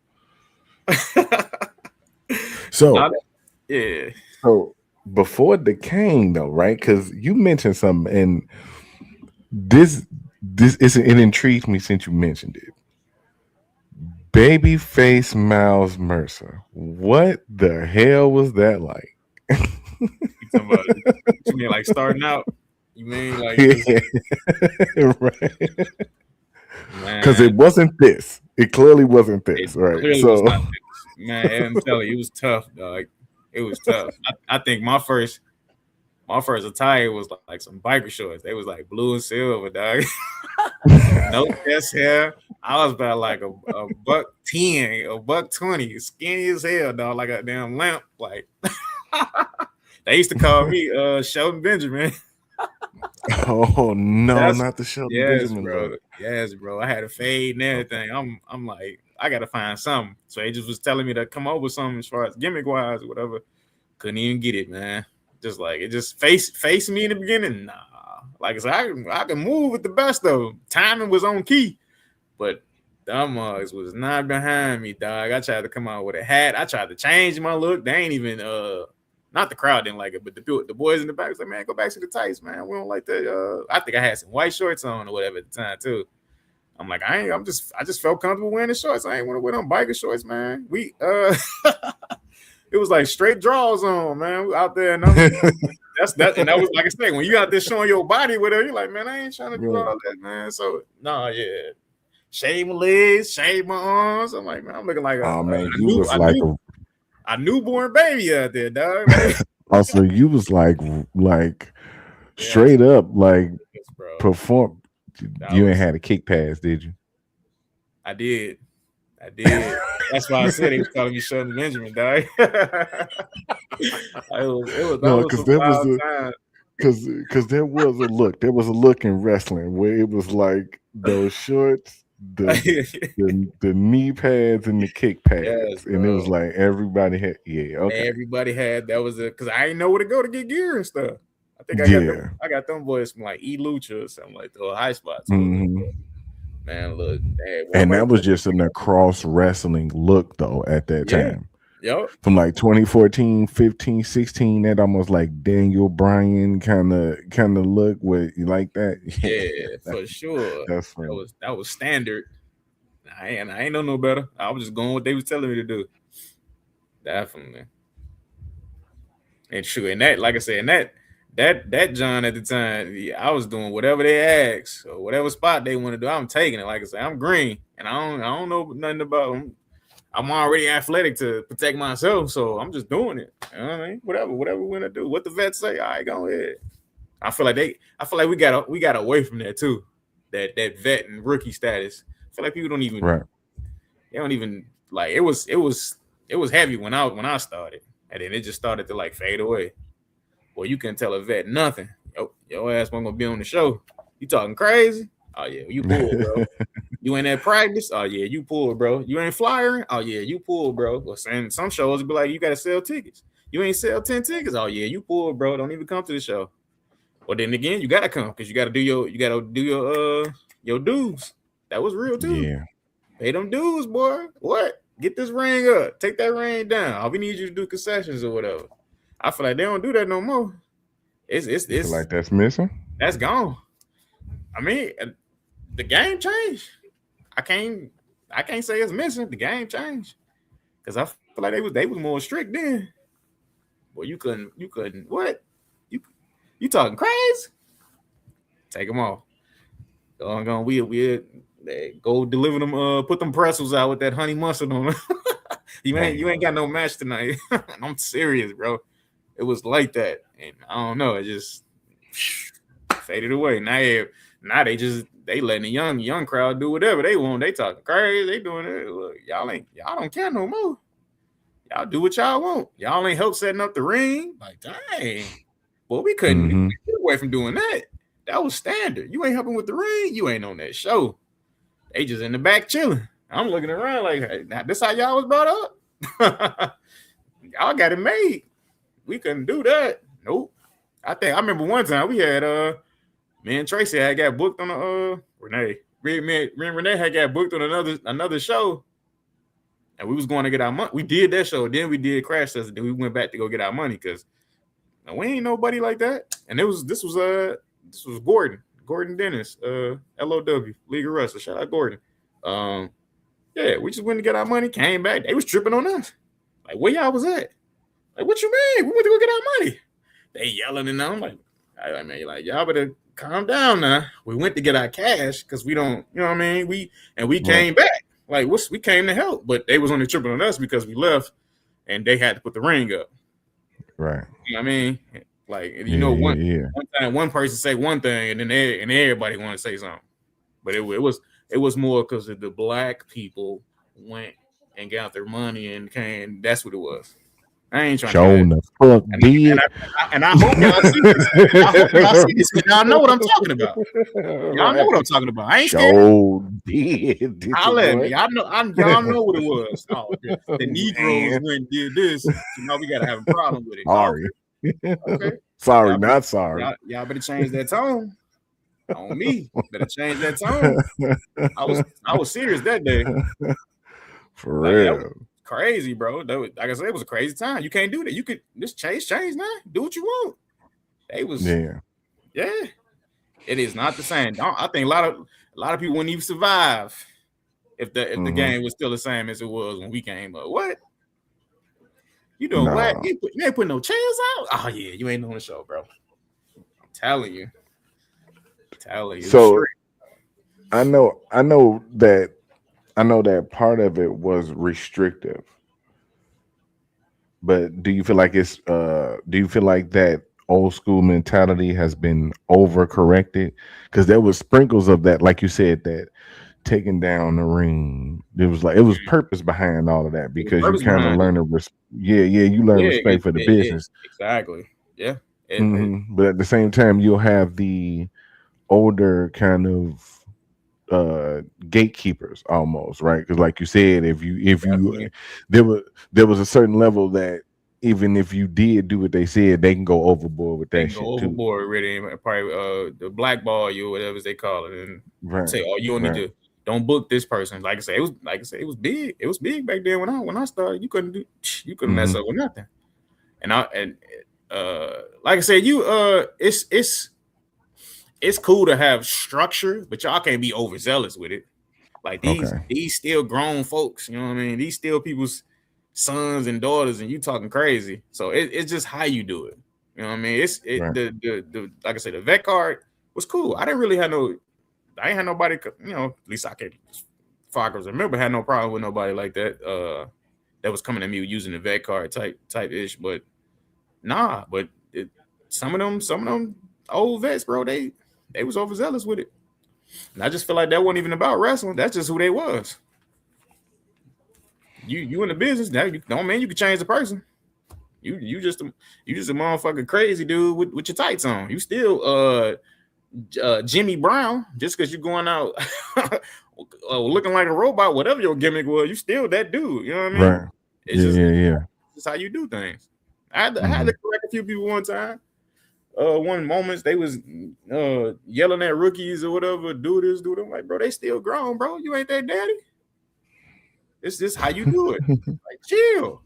So before the Kang, though, right? Because you mentioned something, and this it intrigued me since you mentioned it. Babyface Myles Mercer. What the hell was that like? You mean like starting out? You mean like right? Because it wasn't this. It clearly wasn't this, right? So, man, I'm telling you, it was tough, dog. It was tough. I think my first attire was like some biker shorts. They was like blue and silver, dog. No chest hair. I was about like a $110, a $120, skinny as hell, dog, like a damn lamp. Like they used to call me Sheldon Benjamin. Oh no, That's not the Shelton yes, Benjamin bro. look. Yes, bro. I had a fade and Okay. everything. I'm like, I gotta find something. So they just was telling me to come up with something as far as gimmick wise or whatever. Couldn't even get it, man. Just like it just face me in the beginning. Nah. Like I said, I can move with the best of them. Timing was on key, but them mugs was not behind me, dog. I tried to come out with a hat. I tried to change my look. They ain't even not the crowd didn't like it, but the boys in the back was like, man, go back to the tights, man. We don't like that. I think I had some white shorts on or whatever at the time too. I'm like, I just felt comfortable wearing the shorts. I ain't want to wear them biker shorts, man. We it was like straight draws on, man. We out there and that's that and that was like I said, when you out there showing your body with her, you're like, man, I ain't trying to do Right. all that, man. So nah, yeah. Shave my legs, shave my arms. I'm like, man, I'm looking like Oh man, you was like a a newborn baby out there, dog. Like, also you was like yes, straight up like yes, bro. perform. That You ain't was had a kick pass, did you? I did. I did. That's why I said he was calling me Shelton Benjamin, dog. That No, was because some there was wild a time. because there was a look. There was a look in wrestling where it was like those shorts, the knee pads and the kick Yes, pads, and it was bro. like everybody had okay, Everybody had that was it because I didn't know where to go to get gear and stuff. I think yeah. I got them boys from like E Lucha or something like the high spots or whatever. Hmm. Man, look, they had one And right that was just an across wrestling look though at that there. Yeah. time. Yep. From like 2014, 15, 16, that almost like Daniel Bryan kind of look with you like that. Yeah, Yeah, for sure. that's funny. That was standard. I ain't know no better. I was just going what they was telling me to do. Definitely. And true. And that, like I said, and that John at the time, yeah, I was doing whatever they asked or whatever spot they want to do. I'm taking it. Like I said, I'm green and I don't know nothing about them. I'm already athletic to protect myself, so I'm just doing it. You know what I mean? Whatever we want to do. What the vets say, all right, go ahead. I feel like we got away from that too. That vet and rookie status. I feel like people Right. they don't even like it was heavy when I started. And then it just started to like fade away. Well, you can tell a vet nothing. Your ass wasn't gonna be on the show. You talking crazy? Oh yeah, you pulled, bro. You ain't at practice? Oh yeah, you pulled, bro. You ain't flying? Oh yeah, you pulled, bro. Well, some shows be like, you gotta sell tickets. You ain't sell 10 tickets? Oh yeah, you pulled, bro. Don't even come to the show. Well, then again, you gotta come because you gotta do your dues. That was real too. Yeah. Pay them dues, boy. What? Get this ring up. Take that ring down. All we need you to do concessions or whatever. I feel like they don't do that no more. You feel It's like that's missing? that's gone. I mean, the game changed. I can't I can't say it's missing. The game changed because I feel like they was more strict then. Well, you couldn't what you you talking crazy? Take them off. Go on, go on. Go deliver them. Put them pretzels out with that honey mustard on them. You ain't got no match tonight. I'm serious, bro. It was like that, and I don't know. It just faded away. Now they letting the young crowd do whatever they want. They talking crazy. They doing it. Look, y'all don't care no more. Y'all do what y'all want. Y'all ain't help setting up the ring. Like dang, well we Mm-hmm. couldn't get away from doing that. That was standard. You ain't helping with the ring. You ain't on that show. They just in the back chilling. I'm looking around like, hey, now this how y'all was brought up. Y'all got it made. We couldn't do that. Nope. I remember one time we had me and Tracy had got booked on a Renee. Me and Renee had got booked on another show, and we was going to get our money. We did that show, then we did Crash Test, then we went back to go get our money because we ain't nobody like that. And this was Gordon Dennis, LOW League of Wrestling. Shout out Gordon. Um, yeah, we just went to get our money, came back. They was tripping on us. Like, where y'all was at? Like, what you mean? We went to go get our money. They yelling and I'm like, I mean, like, y'all better calm down now. We went to get our cash because we don't, you know what I mean? We Right. came back. Like, we came to help, but they was only tripping on us because we left and they had to put the ring up. Right. You know what I mean? Like, you Yeah, know, yeah, yeah. one time one person say one thing and then everybody want to say something. But it was more because the black people went and got their money and came. That's what it was. I ain't trying to hear Showing that. the fuck And, did. and I hope y'all see this. I hope y'all see this because y'all know what I'm talking about. Y'all know Right. what I'm talking about. I ain't scared. Show did. Did you Holler at boy? me. I know. Y'all know what it was. Oh, the Negroes Man. went and did this, so now we gotta have a problem with it. Oh, Sorry. okay. Sorry, Y'all better, not sorry. y'all better change that tone on me. Better change that tone. I was serious that day. For Like that was real. crazy, bro. That was, like I said, it was a crazy time. You can't do that. You could just change now. Do what you want. They was Yeah. yeah. It is not the same. I think a lot of people wouldn't even survive if the Hmm. game was still the same as it was when we came up. What? You doing what? No. You ain't putting no chairs out? Oh yeah, you ain't on the show, bro. I'm telling you. Telling you. It was So straight. I know that part of it was restrictive, but do you feel like that old school mentality has been overcorrected? Because there was sprinkles of that, like you said, that taking down the ring. It was purpose behind all of that There was because you purpose kind of behind it. learn you learn Yeah, respect for the business. exactly. Yeah. It But at the same time, you'll have the older kind of gatekeepers almost, right? Because like you said, if you definitely there was a certain level that even if you did do what they said, they can go overboard with they that can go shit too. overboard with it and probably the blackball you or whatever they call it and Right. say, oh, you don't need Right. to don't book this person. Like I said, it was big. It was big back then when I started. You couldn't mess Hmm. up with nothing. And like I said, it's cool to have structure, but y'all can't be overzealous with it. Like Okay. these still grown folks, you know what I mean? These still people's sons and daughters, and you talking crazy. So it's just how you do it. You know what I mean? It's it Right. the like I said, the vet card was cool. I ain't had nobody, at least I can, as far as I remember, had no problem with nobody like that. That was coming at me using the vet card type ish, but nah. But some of them old vets, bro, they was overzealous with it. And I just feel like that wasn't even about wrestling. That's just who they was. You in the business now. You don't mean you can change the person. You just a motherfucking crazy dude with your tights on. You still Jimmy Brown just because you're going out looking like a robot. Whatever your gimmick was, you still that dude. You know what I mean? Right. It's Yeah. just Yeah. Yeah. how you do things. I had to Hmm. correct a few people one time. One moments they was yelling at rookies or whatever, do this, do that. I'm like, bro, they still grown, bro. You ain't their daddy. It's just how you do it. Like, chill.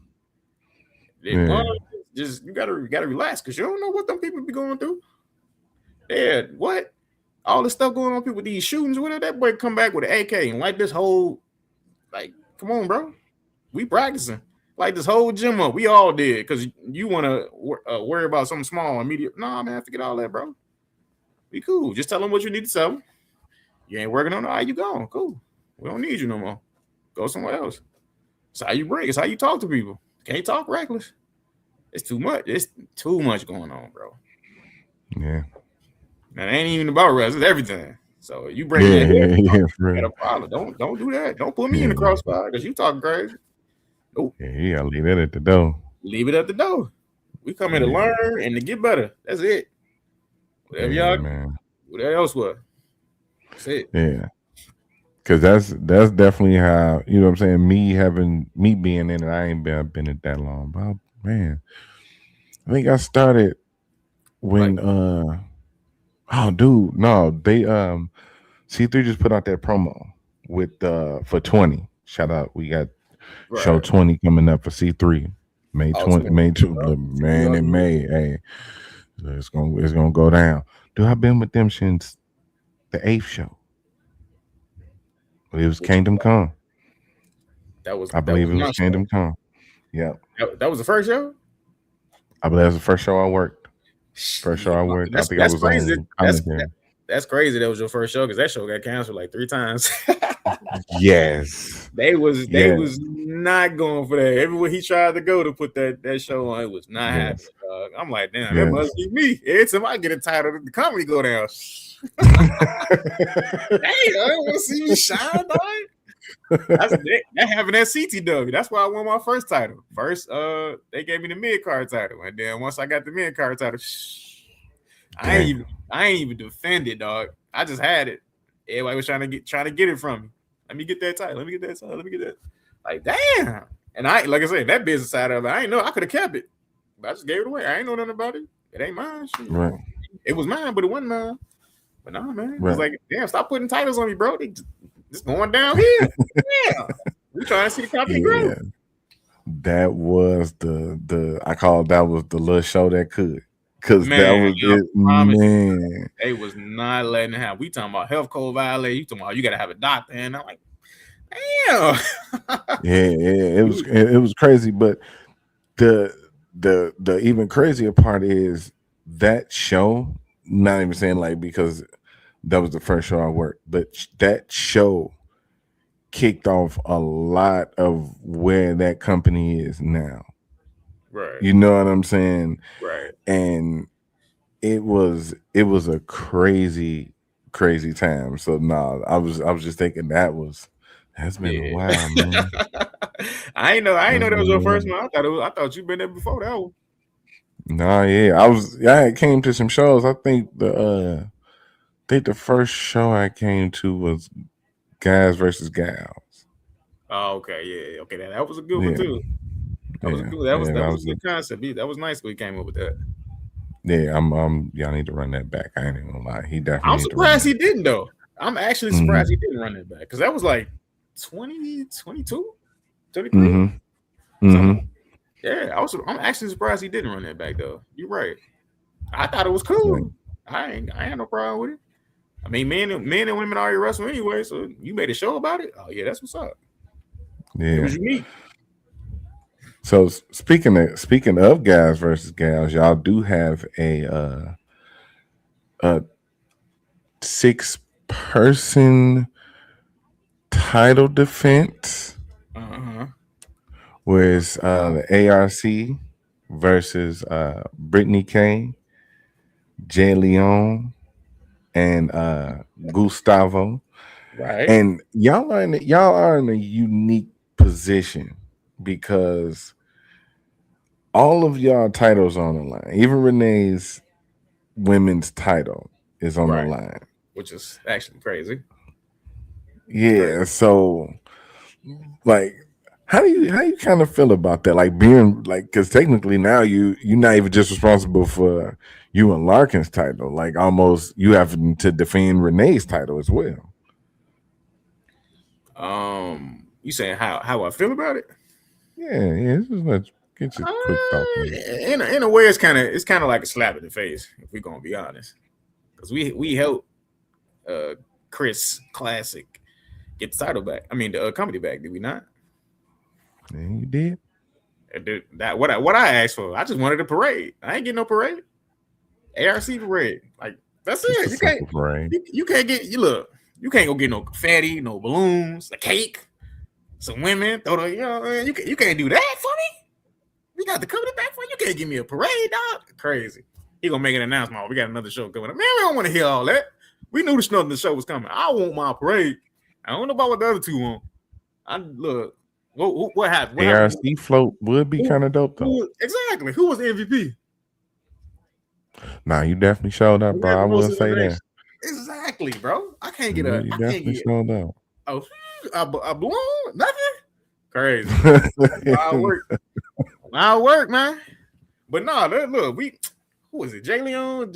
It, Yeah. mom, just you gotta relax because you don't know what them people be going through. Yeah, what? All the stuff going on, people with these shootings, whatever. That boy come back with an AK and light this whole like, come on, bro. We practicing. Like this whole gym up. We all did because you want to worry about something small, immediate. Nah, man, forget all that, bro. Be cool. Just tell them what you need to tell them. You ain't working on it. All right, you gone. Cool. We don't need you no more. Go somewhere else. It's how you bring. It's how you talk to people. Can't talk reckless. It's too much. It's too much going on, bro. Yeah. And it ain't even about wrestling. It's everything. So you bringing Yeah. that here, Yeah. Yeah. For got real. a problem. Don't do that. Don't put me in Yeah. the crossfire because you talking crazy. Nope. Yeah. You gotta leave that at the door. Leave it at the door. We come here to Yeah. learn and to get better. That's it. Whatever Yeah, y'all, man. whatever else was. That's it. Yeah. Cause that's definitely how, you know what I'm saying. Me being in it, I ain't been it that long. But man, I think I started Like when oh dude, no, they C3 just put out that promo with for 20. Shout out. We got show right. 20 coming up for C3. May Ultimate. 20 May 2 man in Ultimate. May. Hey, it's gonna go down. Dude, I've been with them since the eighth show. It was Which Kingdom Come. that was I that believe was it my was show. Kingdom Come. Yeah. That was the first show. I believe that was the first show I worked. First show Shit, I worked. I think I that's was crazy. on commentary. That's crazy. That was your first show because that show got canceled like 3 times. Yes. They Yeah. was not going for that. Everywhere he tried to go to put that show on, it was not happening. Yes. Dog. I'm like, damn, that Yes. must be me. Every time I get entitled, the comedy go down. Hey, I don't want to see me shine, dog. That happened at CTW. That's why I won my first title. First, they gave me the mid card title, and then once I got the mid card title, I ain't Damn. even I ain't even defended, dog. I just had it. Everybody was trying to get it from me. Let me get that title. Let me get that title. Let me get that. Like damn. And I like I said, that business side of it, I ain't know I could have kept it, but I just gave it away. I ain't know nothing about it. It ain't mine. Shit. Right. It was mine, but it wasn't mine. But nah, man, it's Right. like damn. Stop putting titles on me, bro. They just going downhill. Yeah, we trying to see the company grow. Yeah. That was the I call that was the little show that could. Cause that Man, was I it, promise you, man. they was not letting it happen. We talking about health code violation. You talking about you got to have a doctor, and I'm like, damn. Yeah, yeah. It was You- it was crazy, but the the even crazier part is that show, not even saying like because that was the first show I worked, but that show kicked off a lot of where that company is now. right, You know what I'm saying? right. And it was a crazy time. So no, I was just thinking that's been a Yeah. while, man. I ain't That's know that was been a your while. first one. I thought you been there before that one. Nah, yeah, I came to some shows. I think the first show I came to was Guys versus Gals. Oh, okay, yeah, okay. That was a good one Yeah, too. That was a yeah, good. That was yeah. that That was a was good concept. That was nice when he came up with that. yeah. Y'all need to run that back. I ain't even gonna lie. He definitely I'm need to run surprised that he back. didn't though. I'm actually surprised he Mm-hmm. didn't run it back because that was like 2022, 23, Mm-hmm. something. Mm-hmm. Yeah, I'm actually surprised he didn't run that back though. You're right. I thought it was Right. cool. I ain't no problem with it. I mean, men and women already wrestle anyway, so you made a show about it. Oh yeah, that's what's up. It was Yeah. unique. So speaking of guys versus gals, y'all do have a 6-person title defense, Uh-huh. where it's the ARC versus Brittany Kane, Jay Leon, and Gustavo. Right. And y'all are in a unique position because all of y'all titles are on the line. Even Renee's women's title is on the Right. line. Which is actually crazy. It's Yeah. crazy. So like how you kind of feel about that? Like being like because technically now you're not even just responsible for you and Larkin's title. Like almost you have to defend Renee's title as well. You saying how I feel about it? Yeah, yeah. Let's get your quick thoughts on it. In a way, it's kind of like a slap in the face if we're gonna be honest, because we helped uh Chris Classic get the title back. I mean the company back. Did we not? And you did. That what I asked for. I just wanted a parade. I ain't getting no parade. ARC parade. Like that's Just a it. You can't simple parade. you can't get you look. You can't go get no confetti, no balloons, a cake, some women. Throw the you can't do that for me. We got the company back for you. You can't give me a parade, dog. Crazy. He gonna make an announcement. Oh, we got another show coming up. Man, we don't want to hear all that. We knew the show was coming. I want my parade. I don't know about what the other two want. I look. What happened? What happened? ARC float would be kind of dope though. Exactly? Who was the MVP? Nah, you definitely showed up, Who had bro. I the will most say that. eliminations? Exactly, bro. I can't get You I can't definitely get showed up. a balloon. Nothing. Crazy. Wild work. Wild work, man. But no, look, who was it? Jay Leon,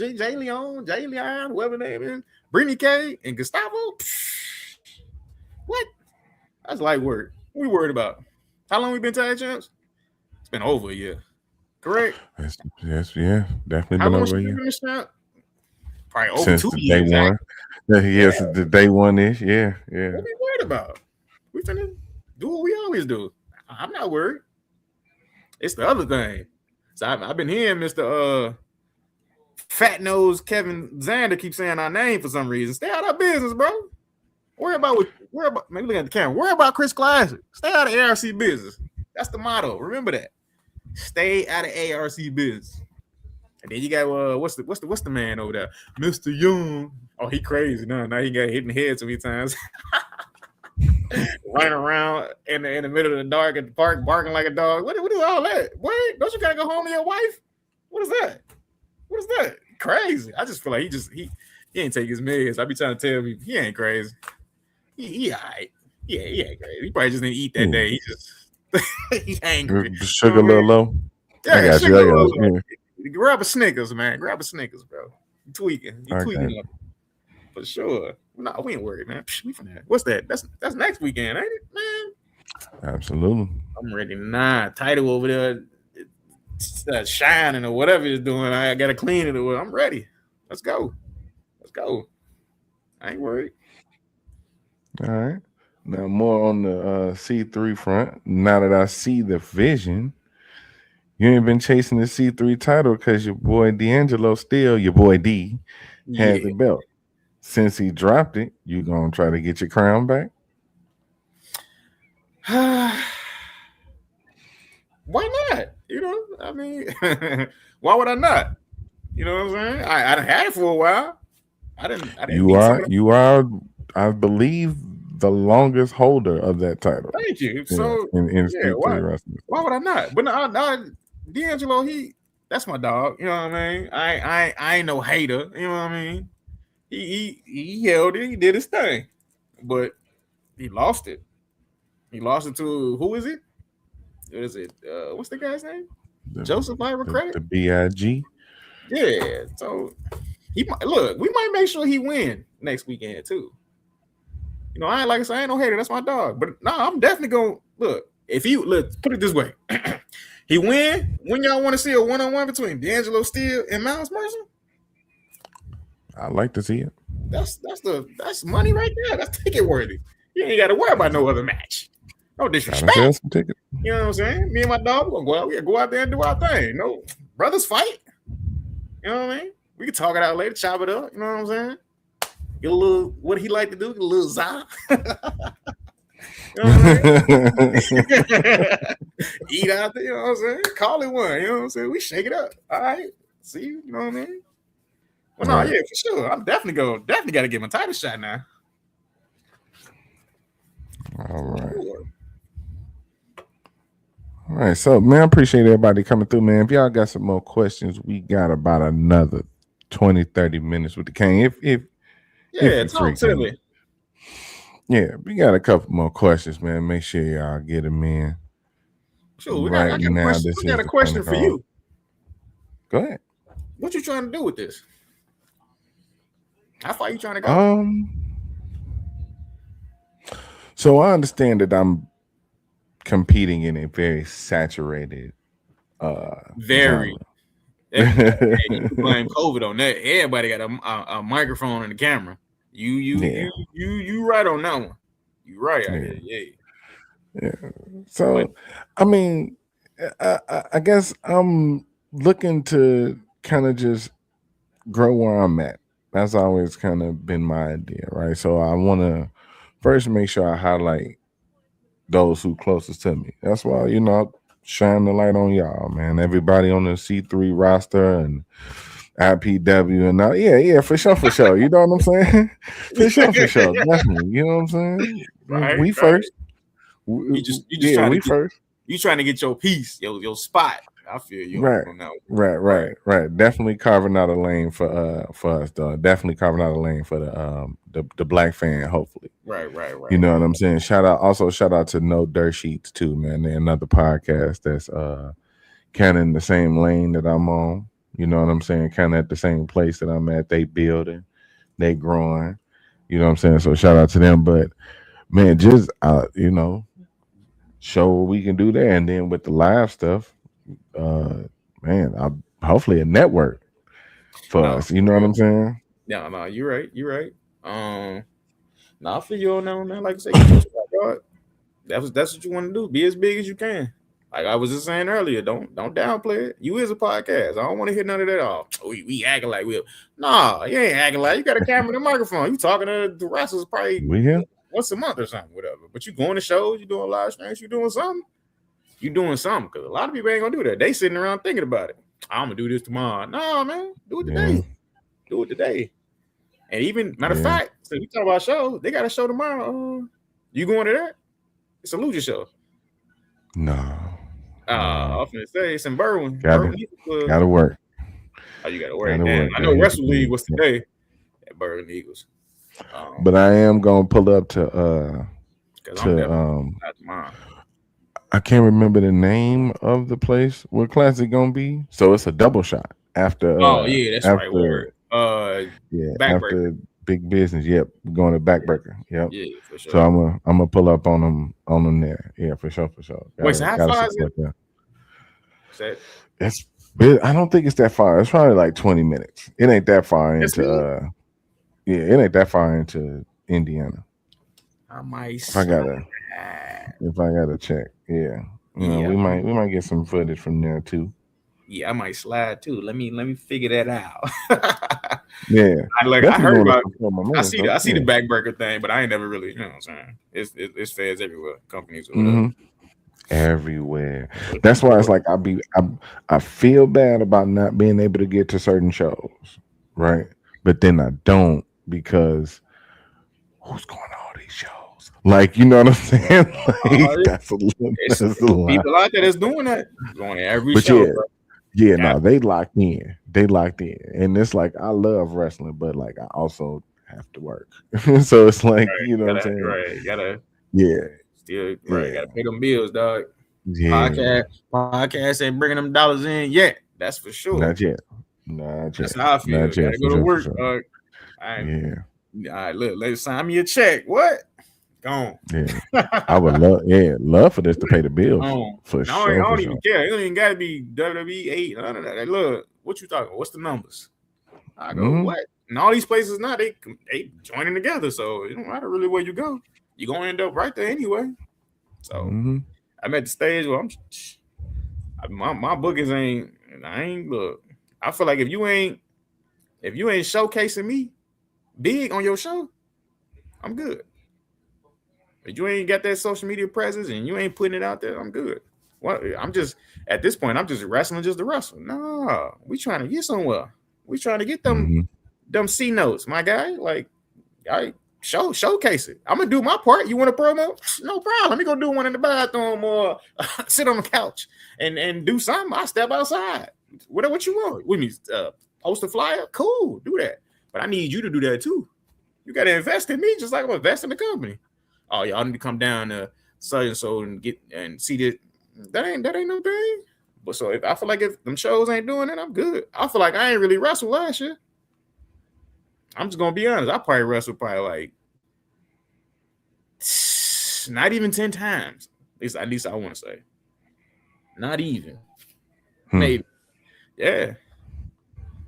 whoever name is, Brittany K, and Gustavo. What? That's light work. What we worried about? How long we been tag champs? It's been over a year. Correct? Yes, yeah, definitely How been long over she a been year in this champ? Probably over since two the day years. one. Yeah. Yes, the day one ish. Yeah, yeah. What we worried about? We finna do what we always do. I'm not worried. It's the other thing. So I've been hearing Mr. Fat Nose Kevin Xander keep saying our name for some reason. Stay out of our business, bro. Worry about maybe look at the camera. Worry about Chris Classic. Stay out of ARC business. That's the motto. Remember that. Stay out of ARC business. And then you got what's the man over there? Mr. Young. Oh, he crazy. No, now he got hit in the head so many times. running around in the middle of the dark at the park, barking like a dog. What is all that? What? Don't you gotta go home to your wife? What is that? What is that? Crazy. I just feel like he ain't take his meds. I be trying to tell people he ain't crazy. He all right. Yeah, he ain't crazy. He probably just didn't eat that Yeah. day. He just he's angry. The You know sugar a what I little mean? low. I Yeah, got shit you. go I a got little you. low. Grab a Snickers, man. Grab a Snickers, bro. You tweaking. You Yeah, I got tweaking up for sure. No, we ain't worried, man. We from that. What's that? That's next weekend, ain't it, man? you. Absolutely. I'm ready. Nah, title over there, shining or whatever it's doing. I gotta clean it. Or I'm ready. Let's go. Let's go. I ain't worried. All right. Now more on the C3 front. Now that I see the vision, you ain't been chasing the C3 title because your boy D'Angelo still, your boy D, had Yeah. the belt. Since he dropped it, you gonna try to get your crown back? Why not? You know, I mean, why would I not? You know what I'm saying? I done had it for a while. I didn't You need some are of you are, I believe, the longest holder of that title. Thank you. Yeah, So in yeah, C3 wrestling. why would I not? But no, D'Angelo, that's my dog. You know what I mean? I ain't no hater. You know what I mean? He held it. He did his thing, but he lost it. He lost it to who is it? What is it? What's the guy's name? The Joseph Ira Credit. the BIG. Yeah. So he might look. We might make sure he win next weekend too. You know, I ain't like I said, I ain't no hater. That's my dog. But no, I'm definitely gonna look. If he look, put it this way, he win. When y'all want to see a one-on-one between D'Angelo Steele and Myles Mercer, I like to see it. that's money right there. That's ticket worthy. You ain't got to worry about no other match. No Gotta sell disrespect. some tickets. You know what I'm saying? Me and my dog, we gonna go out. We gotta go out there and do our thing. No brothers fight. You know what I mean? We can talk it out later, chop it up. You know what I'm saying? Get a little what he like to do, get a little za. You know what I mean? Eat out there, you know what I'm saying? Call it one, you know what I'm saying? We shake it up. All right. See, you know what I mean? Well, no, Right. yeah, for sure. I'm definitely gotta give him a title shot now. All For right. sure. All right. So, man, I appreciate everybody coming through, man. If y'all got some more questions, we got about another 20, 30 minutes with the King. If Yeah, you talk free, to King. me. Yeah, we got a couple more questions, man. Make sure y'all get them in. Sure, Right I got a now, question. this I got is a the question for protocol. you. Go ahead. What you trying to do with this? How far you trying to go? Um, so I understand that I'm competing in a very saturated Very. genre. Hey, you can blame COVID on that. Everybody got a microphone and a camera. Yeah, You right on that one. You right out yeah, here. Yeah. yeah. But So, I mean, I guess I'm looking to kind of just grow where I'm at. That's always kind of been my idea, right? So I want to first make sure I highlight those who closest to me. That's why shine the light on y'all, man. Everybody on the C3 roster and IPW and all. Yeah, for sure, for sure. You know what I'm saying? For sure, definitely. You know what I'm saying? right, We right. first. You just Yeah, trying to we get first. you trying to get your piece, your spot. I feel you Right. on that one. Right, Right, right. Definitely carving out a lane for us, though. Definitely carving out a lane for the black fan, hopefully. You right. know what I'm saying? Shout out to No Dirt Sheets too, man. They're another podcast that's kind of in the same lane that I'm on. You know what I'm saying? Kind of at the same place that I'm at. They building, they growing. You know what I'm saying? So shout out to them. But man, just show what we can do there, and then with the live stuff, uh, man, hopefully a network for No, us. You know what I'm saying? no. You're right. You're right. No, I feel you on that one, man. Like I said, get your spot, dog. That's what you want to do. Be as big as you can. Like I was just saying earlier, don't downplay it. You is a podcast. I don't want to hear none of that. Oh, we acting like we. Nah, you ain't acting like you got a camera and a microphone. You talking to the wrestlers probably We here? once a month or something, whatever. But you going to shows, you doing live streams, you doing something. You doing something because a lot of people ain't gonna do that. They sitting around thinking about it. I'm gonna do this tomorrow. Nah, man, do it Yeah, today. Do it today. And even matter of yeah. fact, so we talk about shows. They got a show tomorrow. You going to that? It's a lucha show. No, no. I'm finna say it's in Berwyn. Gotta, Berwyn Eagles. gotta work. Oh, you gotta worry. Gotta Damn, work. I Gotta know hit the Wrestle League gym. was Yeah. today at Berwyn Eagles. But I am gonna pull up Because I'm to definitely not mine. I can't remember the name of the place where classic gonna be. So it's a double shot Oh yeah, that's right. after Word. yeah Backbreaker. after big business. Yep, going to backbreaker. Yep. Yeah, for So sure. I'm gonna pull up on them there. Yeah, for sure, for sure. Wait, so how Gotta far is it? support that. Is that It's I don't think it's that far. It's probably like 20 minutes. It ain't that far that's into me? yeah, it ain't that far into Indiana. I might If I gotta slide. check, yeah. You know, Yeah, we might get some footage from there too. yeah, I might slide too. Let me figure that out. Yeah, I definitely heard going to about. support my I man. see So the yeah, backbreaker thing, but I ain't never really, you know what I'm saying. It's feds everywhere, companies or whatever. hmm everywhere. For That's why it's sure. like I feel bad about not being able to get to certain shows, right? But then I don't because who's going to all these shows? Like, you know what I'm saying? Like Uh, that's it's a lot. people out there that's doing that, going to every But show, yeah, bro. yeah, Got no, they locked in. They locked in. And it's like I love wrestling, but like I also have to work. So it's like, you know what I'm gotta saying? right, gotta Yeah, still right, yeah, gotta pay them bills, dog. yeah. Podcast ain't bringing them dollars in yet. That's for sure. Not yet. Not That's yet. how I feel. Not yet, Gotta for go to sure, for work, sure. dog. I ain't, Yeah, all right, look, let's sign me a check. What? Gone. yeah. I would love for this to pay the bills. Gone. For And sure, I for don't even sure. care. It don't even gotta be WWE 8. None of that. Like, look, what you talking? What's the numbers? I go, Hmm. what? And all these places now they joining together, so it don't matter really where you go. You're gonna end up right there anyway. So Hmm. I'm at the stage where my bookings ain't. I ain't look. I feel like if you ain't showcasing me big on your show, I'm good. If you ain't got that social media presence and you ain't putting it out there, I'm good. Well, I'm just at this point, I'm just wrestling just to wrestle. No, we trying to get somewhere. We trying to get Hmm. them C notes, my guy. Like, I showcase it. I'm gonna do my part. You want a promo? No problem. Let me go do one in the bathroom or sit on the couch and do something. I step outside. What you want? We need post a flyer. Cool, do that. But I need you to do that too. You got to invest in me just like I'm investing in the company. Oh, y'all need to come down to so and so and get and see that. That ain't no thing. But so if I feel like if them shows ain't doing it, I'm good. I feel like I ain't really wrestled last year. I'm just gonna be honest. I probably wrestled like not even 10 times. At least I want to say. Not even. Hmm. Maybe. Yeah.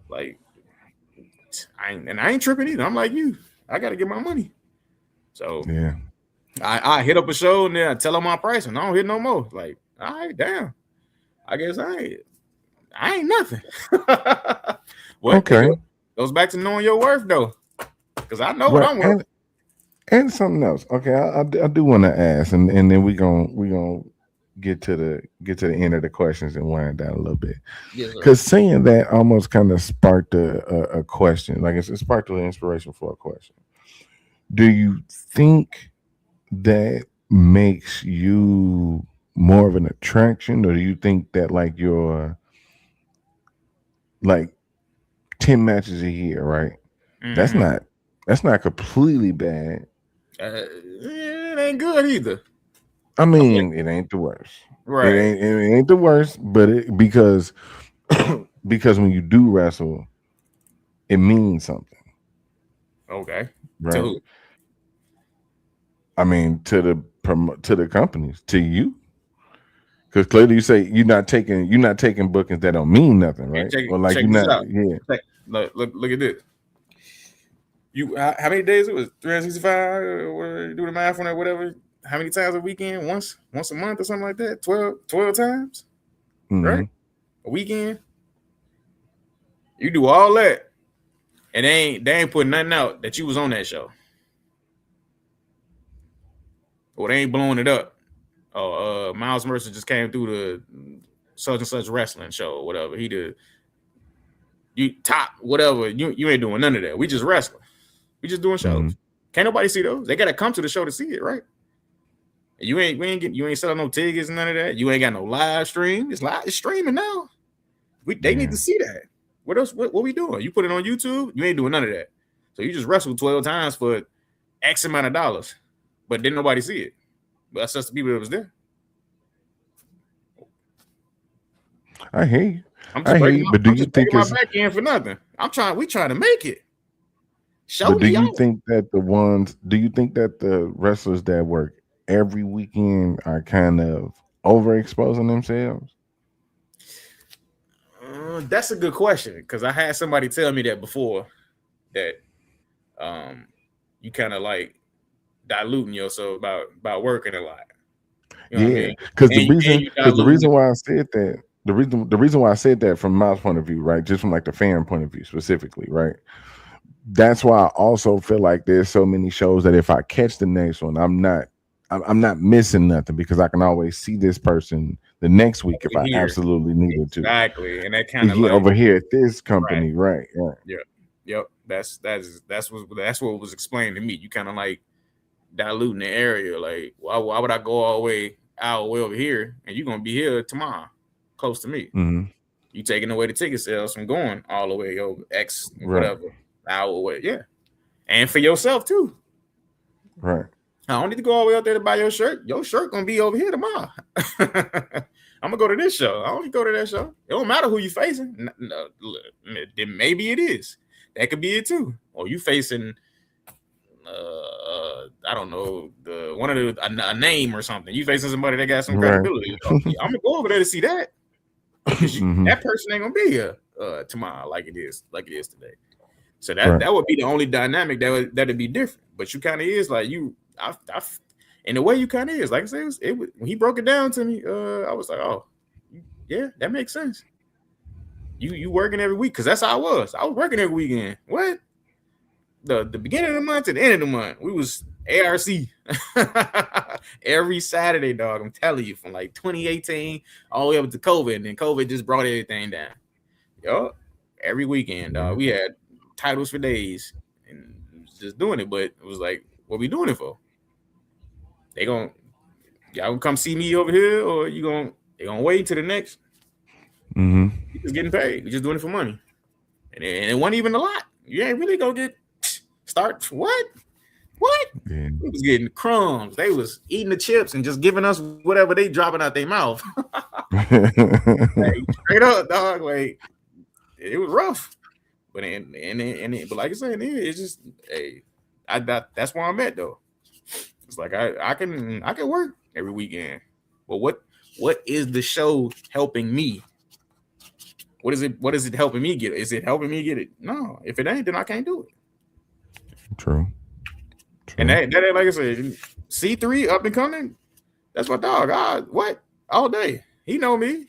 Like I ain't tripping either. I'm like you. I gotta get my money. So Yeah. I hit up a show and then I tell them my price and I don't hit no more. Like, all right, damn. I guess I ain't nothing. What it Okay. goes back to knowing your worth though. Because I know what Right. I'm worth. And something else. Okay, I do want to ask, and then we gonna get to the end of the questions and wind down a little bit. Yes, sir. Because saying that almost kind of sparked a question. Like it sparked an inspiration for a question. Do you think that makes you more of an attraction, or do you think that like your like 10 matches a year, right? That's Mm-hmm. not that's not completely bad. It ain't good either. I I feel like, mean, it ain't the worst. right. It ain't the worst, but because because when you do wrestle, it means something, Okay. To right? who? I mean, to the companies, to you, because clearly you say you're not taking bookings that don't mean nothing, And right? Or like check you're this not, out. yeah. Look at this. You how many days it was? 365 or whatever, do the math on that, whatever. How many times a weekend? Once a month or something like that? 12 times? Right? Hmm. A weekend? You do all that. And they ain't putting nothing out that you was on that show. Or they ain't blowing it up. Oh, Myles Mercer just came through the such and such wrestling show or whatever. He did you top whatever. You ain't doing none of that. We just wrestling. We just doing Hmm. shows. Can't nobody see those. They gotta come to the show to see it, right? You ain't selling no tickets, none of that. You ain't got no live stream. It's streaming now. They need Yeah. to see that. What else? What we doing? You put it on YouTube. You ain't doing none of that. So you just wrestled 12 times for X amount of dollars, but didn't nobody see it. But that's just the people that was there. I hear you. I'm just I hear breaking you. my But do I'm you just breaking think my it's back end for nothing. We trying to make it. Show but do me you y'all. think that do you think that the wrestlers that work every weekend are kind of overexposing themselves? That's a good question because I had somebody tell me that before that um you kind of like diluting yourself about working a lot. You know what I Yeah, mean? And you because the diluting reason it. why I said that the reason why I said that from my point of view, right, just from like the fan point of view specifically, right. That's why I also feel like there's so many shows that if I catch the next one, I'm not missing nothing because I can always see this person the next week if over I here. absolutely needed to. Exactly. And that kind of Yeah, like over here at this right. company, right? Right. Yep. Yep. That's what was explained to me. You kind of like diluting the area. Like, why would I go all the way out way over here and you're gonna be here tomorrow, close to me? Hmm. You taking away the ticket sales from going all the way over X Right. whatever hour away. Yeah. And for yourself too. Right. I don't need to go all the way out there to buy your shirt. Your shirt gonna be over here tomorrow. I'm gonna go to this show. I don't need to go to that show. It don't matter who you facing. Then maybe it is. That could be it too. Or you facing, I don't know, the one of the a name or something. You facing somebody that got some Right. credibility. Yeah, I'm gonna go over there to see that because Hmm. that person ain't gonna be here tomorrow like it is today. So that Right. that would be the only dynamic that'd be different. But you kind of is like I in the way you kind of is like I said, when he broke it down to me, I was like, oh, yeah, that makes sense. You working every week because that's how I was. I was working every weekend. What the beginning of the month to the end of the month, we was ARC every Saturday, dog. I'm telling you, from like 2018 all the way up to COVID, and then COVID just brought everything down. Yo, every weekend, Yeah. dog. We had titles for days and just doing it. But it was like, what we doing it for? They gonna y'all gonna come see me over here, or they gonna wait to the next? Hmm. We just getting paid. We just doing it for money, and it wasn't even a lot. You ain't really gonna get start what? What? Yeah. We was getting crumbs. They was eating the chips and just giving us whatever they dropping out their mouth. Like, straight up, dog. Like it was rough. But like I said, it's just hey, that's where I'm at though. It's like I can work every weekend. But what is the show helping me? What is it helping me get? Is it helping me get it? No. If it ain't, then I can't do it. True. And True. that ain't like I said, C3 up and coming. That's my dog. What? All day. He know me.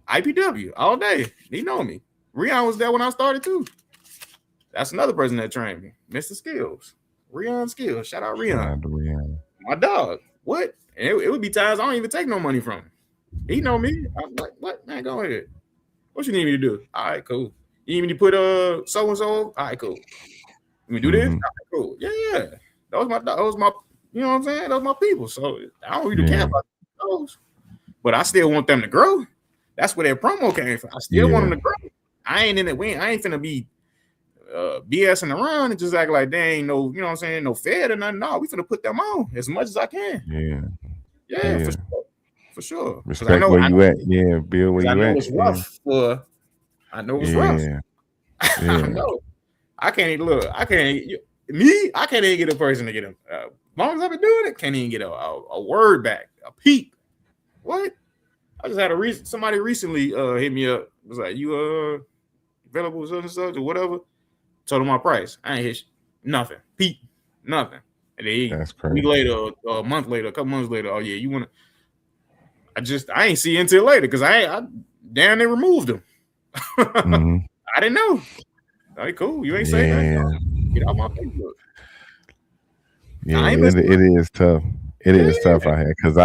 IPW all day. He know me. Rion was there when I started too. That's another person that trained me. Mr. Skills. Rion Skills. Shout out Shout Rion. out to Rihanna. My dog. What? And it would be times I don't even take no money from him. He know me. I'm like, what? Man, go ahead. What you need me to do? All right, cool. You need me to put so and so? All right, cool. Let me do this? All Hmm. right, cool. Yeah. Those my you know what I'm saying? Those my people. So I don't really care Yeah. about those. But I still want them to grow. That's where their promo came from. I still want Yeah. them to grow. I ain't in it. I ain't finna be BSing around and just act like they ain't no, you know what I'm saying, no fed or nothing. No, we finna put them on as much as I can. Yeah. Yeah, Yeah. for sure. For sure. Because Respect where you at. Yeah. Build where you I know at. it's Yeah. rough for I know it's rough. Yeah. I Yeah. know. I can't even look. I can't even get a person to get a as long as I've been doing it, can't even get a word back, a peep. What? I just had somebody recently hit me up. Was like, you available with such and such or whatever. Told him my price. I ain't hit nothing. Peep. Nothing. And then That's a week crazy. later, a month later, a couple months later, oh yeah, you wanna I ain't see it until later because I damn they removed him. Hmm. I didn't know. All right, cool. You ain't say nothing. Yeah. Get out my Facebook. Yeah. I ain't missing It is tough. It is nothing. tough out here because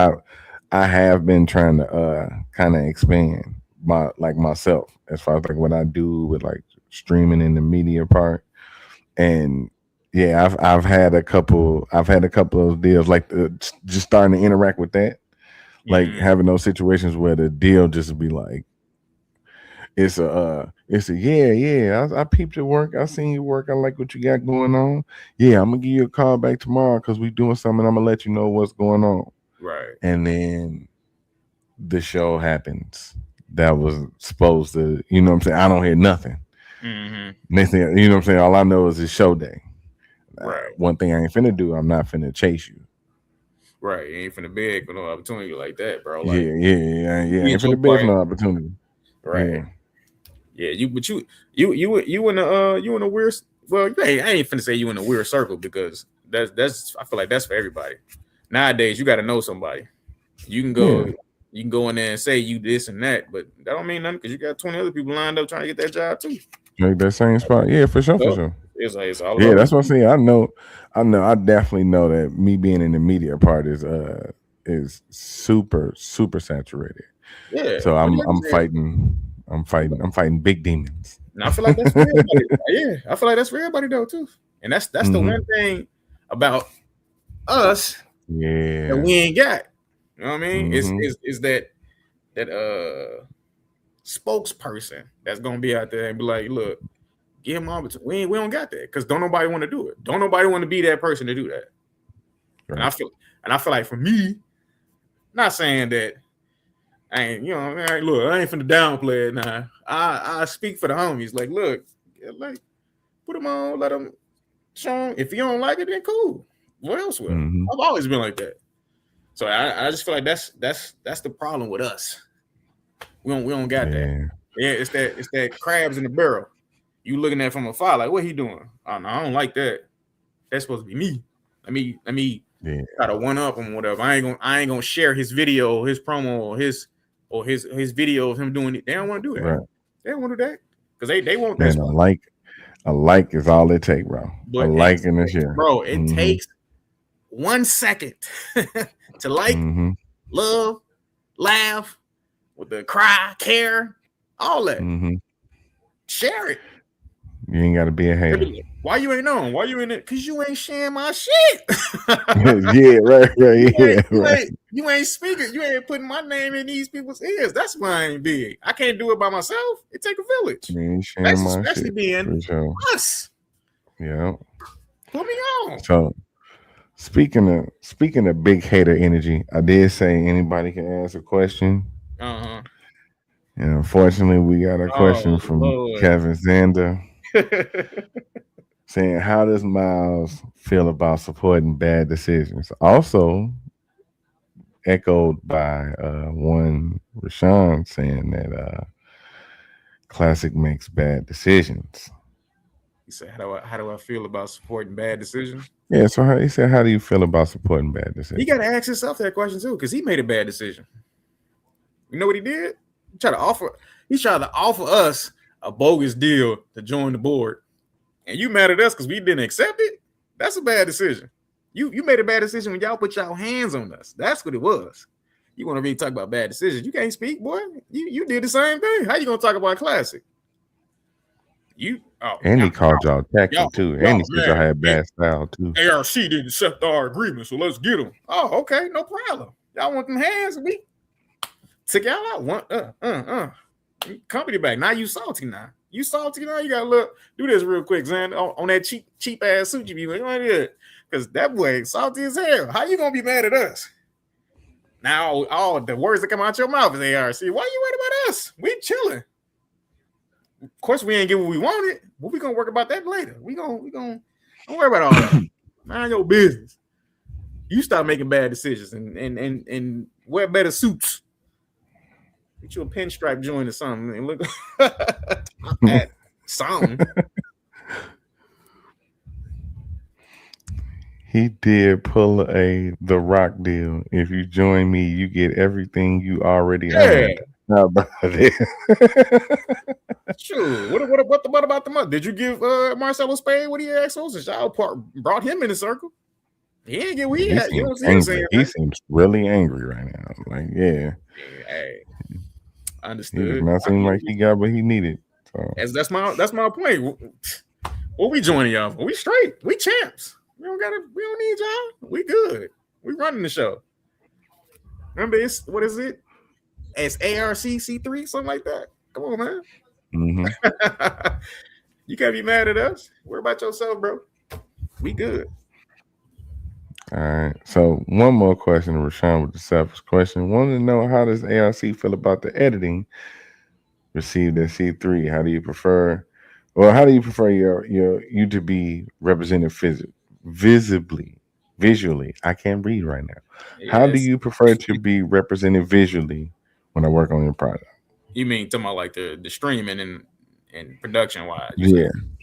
I have been trying to kind of expand myself as far as like what I do with like streaming in the media part. And Yeah, I've had a couple of deals like just starting to interact with that, like Mm, having those situations where the deal just be like, it's a yeah. I peeped your work. I seen your work. I like what you got going on. Yeah, I'm gonna give you a call back tomorrow because we doing something. I'm gonna let you know what's going on. right. And then the show happens. That was supposed to, you know what I'm saying? I don't hear nothing. Mm-hmm. Next thing, you know what I'm saying? All I know is it's show day. Right. One thing I ain't finna do, I'm not finna chase you. Right. You ain't finna beg for no opportunity like that, bro. Like Yeah. I get ain't your finna beg for part. no opportunity. Right. Yeah. Yeah. You in a weird. Well, I ain't finna say you in a weird circle because that's I feel like that's for everybody. Nowadays, you got to know somebody. You can go. Yeah. You can go in there and say you this and that, but that don't mean nothing because you got 20 other people lined up trying to get that job too. Like that same spot. Yeah, for sure, for So sure. it's all Yeah, about that's what what I'm you saying. I definitely know that me being in the media part is super saturated. do. Yeah. So But like I said, I'm fighting big demons. and I feel like that's for everybody. Yeah, I feel like that's for everybody though too. And that's the one Hmm. thing about us that Yeah. we ain't got. You know what I mean? Hmm. Is that spokesperson that's gonna be out there and be like, look, give him opportunity. We don't got that because don't nobody want to do it. Don't nobody want to be that person to do that. And I Right. feel and I feel like for me, not saying that I ain't, look, I ain't finna downplay it now. I speak for the homies. Like, look, like put them on, let them show 'em. If you don't like it, then cool. What else will? Hmm. I've always been like that. So I just feel like that's the problem with us. We don't got that. Yeah. Yeah, it's that crabs in the barrel. You looking at it from afar, like what he doing? Oh no, I don't like that. That's supposed to be me. Let me Yeah. try to one up him, whatever. I ain't gonna share his video, his promo, or his video of him doing it. They don't want to do that. Right. They don't want to do that because they want that Man, spot. a like is all it take, bro. A But like in the share. bro, it Hmm. takes 1 second to like, Hmm. love, laugh, with the cry, care, all that. Hmm. Share it. You ain't gotta be a They hater. be like, why you ain't on? Why you in it? Cause you ain't sharing my shit. Yeah, right, yeah, right. You ain't speaking. You ain't putting my name in these people's ears. That's why I ain't big. I can't do it by myself. It take a village. You ain't sharing Especially, my especially shit being for sure. us. Yeah. Put me on. So speaking of big hater energy, I did say anybody can ask a question. Uh-huh. And unfortunately, we got a question Oh from Lord. Kevin Zander saying, "How does Miles feel about supporting bad decisions?" Also echoed by one Rashawn saying that Classic makes bad decisions. He said, how do I feel about supporting bad decisions? Yeah, so he said, "How do you feel about supporting bad He got to decisions?" ask himself that question too, because he made a bad decision. You know what he did? He tried to offer. He tried to offer us a bogus deal to join the board, and you mad at us because we didn't accept it. That's a bad decision. You made a bad decision when y'all put y'all hands on us. That's what it was. You want to really talk about bad decisions? You can't speak, boy. You did the same thing. How you gonna talk about Classic? You oh And he called y'all tacky y'all too. And he y'all said y'all man. had bad style too. ARC didn't accept our agreement, so let's get them. Oh, okay, no problem. Y'all want them hands? We took y'all out. Company back. Now you salty now. You salty now. You gotta look. Do this real quick, Zan. On that cheap ass suit you be like, because that boy salty as hell. How you gonna be mad at us? Now all the words that come out your mouth is ARC. Why you worried about us? We chilling. Of course, we ain't get what we wanted, but we gonna work about that later. We gonna don't worry about all that. Mind your business. You start making bad decisions and wear better suits. Get you a pinstripe joint or something and look top hat, something. He did pull a The Rock deal. If you join me, you get everything you already Yeah, owned. How about it? sure. What about the month? Did you give Marcelo Spade what he asked for? Since y'all brought him in the circle, he ain't get what he He had. You seems don't see him saying angry. He that. seems really angry right now. Like, yeah, Yeah, hey, he does understood. not I seem get like it. he got what he needed. So, That's my point. What we joining y'all for? We straight. We champs. We don't need y'all. We good. We running the show. Remember it's what is it? It's ARCC3, something like that. Come on, man. Hmm. You can't be mad at us. Worry about yourself, bro. We good. All right. So one more question, Rashawn, with the selfish question. Want to know, how does ARC feel about the editing received at C3? How do you prefer, or how do you prefer your you to be represented visibly, visually? I can't read right now. How do Yes. you prefer to be represented visually when I work on your product? You mean talking about like the streaming and production wise? You Yeah, saying?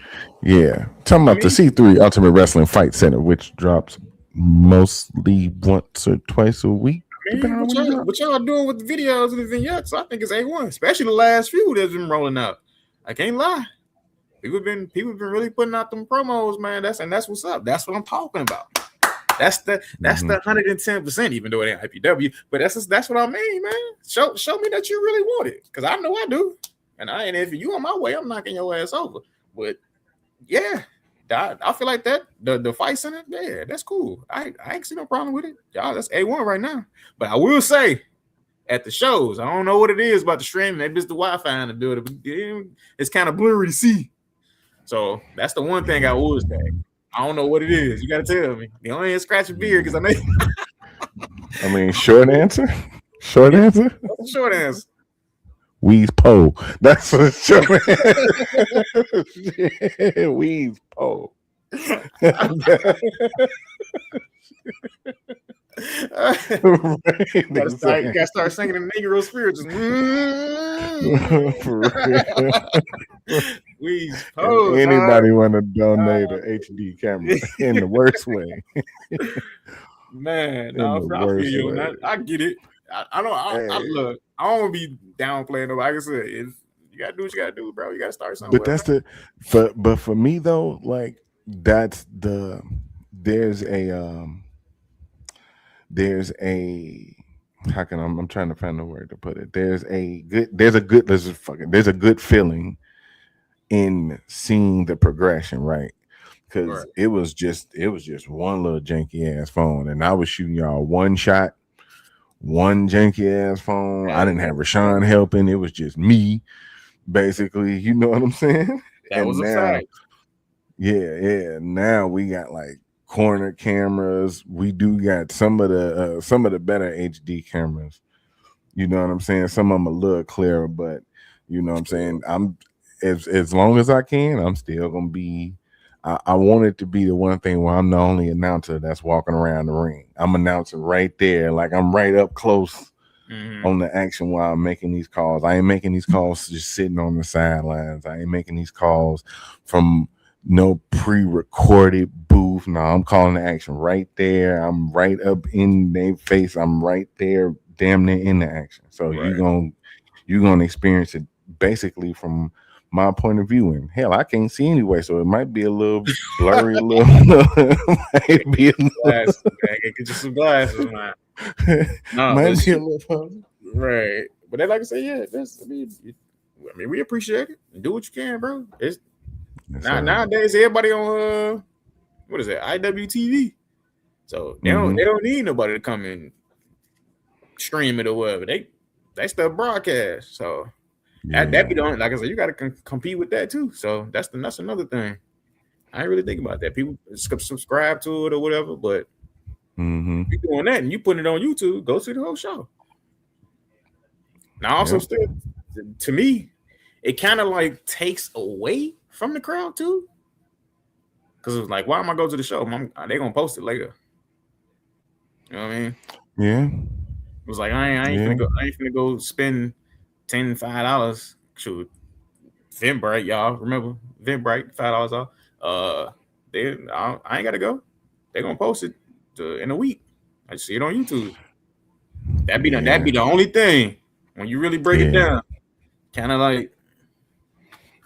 yeah. Talking I about the mean, C3 Ultimate Wrestling Fight Center, which drops mostly once or twice a week, depending on when you drop. what y'all doing with the videos and the vignettes? I think it's A1, especially the last few that's been rolling out. I can't lie. People been really putting out them promos, man. That's what's up. That's what I'm talking about. That's the Hmm. 110%, even though it ain't IPW. But that's what I mean, man. Show me that you really want it, because I know I do. And if you on my way, I'm knocking your ass over. But yeah, I feel like that the fight center, yeah, that's cool. I ain't see no problem with it. Y'all, that's A1 right now. But I will say, at the shows, I don't know what it is about the streaming. Maybe it's the Wi-Fi in the building. But it's kind of blurry to see. So that's the one thing I would say. I don't know what it is. You got to tell me. The only scratch your beard, because I know I mean, short answer. Short yeah, answer. that's a short answer. Weeds Poe. That's a short answer. Weeds Poe. Right, Gotta start singing in Negro spirits. for real. Please If pose, huh? anybody want to donate an HD camera in the worst way, Man, in no, the I feel worst you on way. that. I get it. I don't. I Hey, look. I don't want to be downplaying nobody. Like I said, you gotta do what you gotta do, bro. You gotta start but somewhere, that's man. but for me though, like that's there's a there's a how can I'm trying to find the word to put it. There's a good feeling in seeing the progression, right? Because Right. it was just one little janky ass phone, and I was shooting y'all one shot, one janky ass phone. I didn't have Rashawn helping. It was just me, basically. You know what I'm saying? That was And a now, fact. yeah, yeah. Now we got like corner cameras. We do got some of the better HD cameras. You know what I'm saying? Some of them a little clearer, but you know what I'm saying. I'm as long as I can, I'm still gonna be. I want it to be the one thing where I'm the only announcer that's walking around the ring. I'm announcing right there, like I'm right up close Mm-hmm. on the action while I'm making these calls. I ain't making these calls just sitting on the sidelines. I ain't making these calls from no pre-recorded booth. No, I'm calling the action right there. I'm right up in their face. I'm right there, damn near in the action. So Right. you're gonna experience it basically from my point of view. And hell, I can't see anyway, so it might be a little blurry, a little, might be a little, Glasses, man. Get you some glasses, man. No, but might be a shit. little. Right. But they like I say, yeah. I mean, we appreciate it. Do what you can, bro. It's Yes, now sir. nowadays everybody on what is it, IWTV. So they don't Mm-hmm. they don't need nobody to come and stream it or whatever. They still broadcast. So that Yeah. be the only, like I said, you got to compete with that too. So that's another thing. I ain't really think about that. People subscribe to it or whatever, but Mm-hmm. if you're doing that and you putting it on YouTube, go see the whole show. Now, also Yep. still, to me, it kind of like takes away from the crowd too, because it was like, why am I go to the show? They gonna post it later. You know what I mean? Yeah. It was like I ain't Yeah. finna go. I ain't finna go spend $5. Shoot, Eventbrite, y'all remember Eventbrite, $5 off. Uh, I ain't gotta go. They gonna post it in a week. I see it on YouTube. That Yeah. be the only thing when you really break it Yeah. down, kind of like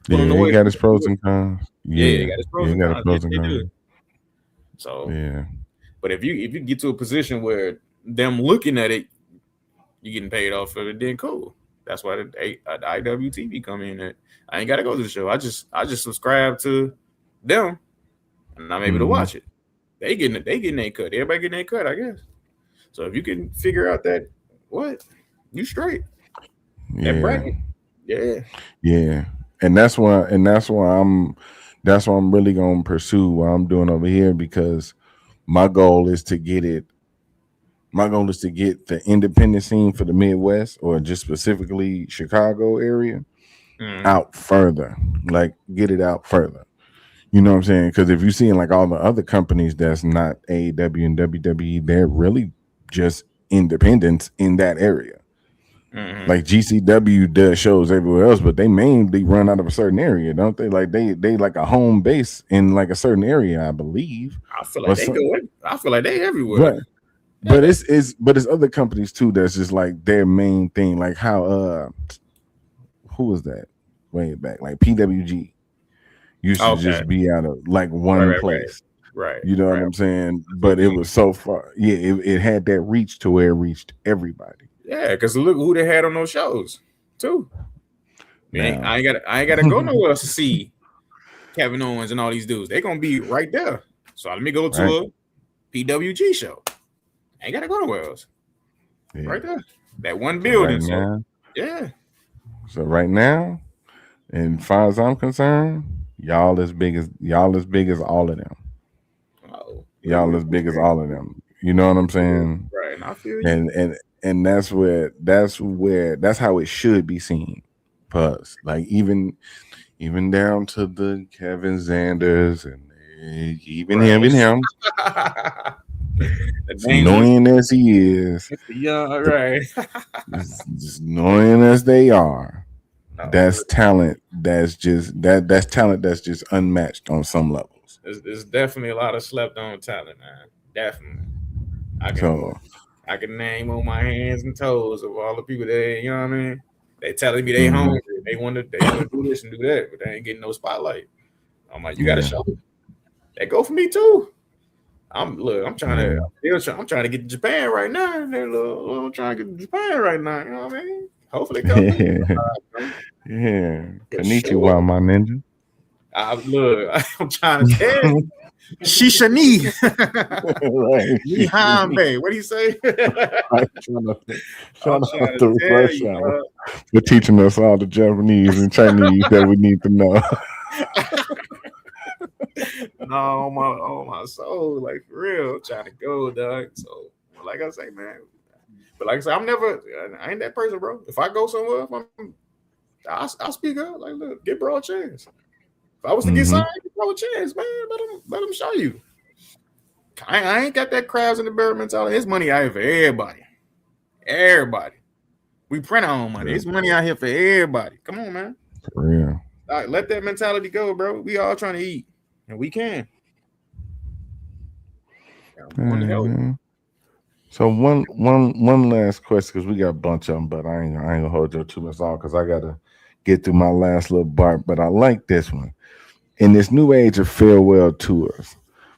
pulling Yeah. He away got from his pros and cons. yeah, Yeah. they got its Yeah. pros He and got his cons. pros and They do. cons. So, Yeah. but if you get to a position where them looking at it, you getting paid off for it, then cool. That's why the IWTV come in. At I ain't gotta go to the show. I just subscribe to. them, and I'm able to Mm-hmm. watch it. They getting their cut. Everybody getting their cut, I guess. So if you can figure out that what you straight that Yeah. bracket, yeah. Yeah. And that's why I'm really gonna pursue what I'm doing over here because my goal is to get it my goal is to get the independent scene for the Midwest or just specifically Chicago area Mm-hmm. out further. Like get it out further. You know what I'm saying? Because if you're seeing like all the other companies that's not AEW and WWE, they're really just independents in that area. Mm-hmm. Like GCW does shows everywhere else, but they mainly run out of a certain area, don't they? Like they like a home base in like a certain area, I believe. I feel Or like they some, go. I feel like they everywhere. but Yeah, but it's other companies too that's just like their main thing. Like how who was that way back? Like PWG used to okay. just be out of like Right, one right, right, place. right, You know what right. I'm saying? I see what But you it mean. was so far. Yeah, it had that reach to where it reached everybody. Yeah, because look who they had on those shows too. Now, I ain't gotta go nowhere else to see Kevin Owens and all these dudes. They gonna be right there. So let me go right? to a PWG show. I ain't gotta go nowhere else. Yeah. Right there. That one So right building. So now, yeah. so right now, and far as I'm concerned, y'all as big as all of them. Oh, look, Y'all look, as big as look. all of them. You know what I'm saying? Right. And I feel you. And that's how it should be seen. Plus, like even down to the Kevin Zanders and even Right. him, The as dangerous. annoying as he is, It's the young. the Right. as annoying as they are, No, for that's real. talent. That's talent that's just unmatched on some levels. There's definitely a lot of slept on talent, man. Definitely. I can So, I can name on my hands and toes of all the people that you know what I mean. They telling me they mhm, hungry. They wanna do this and do that, but they ain't getting no spotlight. I'm like, you gotta yeah, show me. That go for me too. I'm trying to yeah, I'm trying to get to Japan right now. I'm trying to get to Japan right now. You know what I mean? Hopefully it comes through. yeah, yeah. For Konnichiwa, sure. my ninja. I'm trying to tell you. Shishani. Right. Nihambe. What do you say? Right. Shout I'm out trying to to tell Rush you, Hour for teaching us all the Japanese and Chinese that we need to know. no, on my soul, like for real, I'm trying to go, dog. So, like I say, man. But like I said, I ain't that person, bro. If I go somewhere, I'll speak up. Like, look, get bro a chance. If I was to get Hmm. signed, give bro a chance, man. Let him show you. I ain't got that crabs in the barrel mentality. It's money out here for everybody. Everybody. We print our own money. Yeah, It's money out here for everybody. Come on, man. for real. All right, let that mentality go, bro. We all trying to eat, and we can. I'm willing to help. Mhm. So one last question because we got a bunch of them, but I ain't gonna hold you too much long because I gotta get through my last little part. But I like this one. In this new age of farewell tours,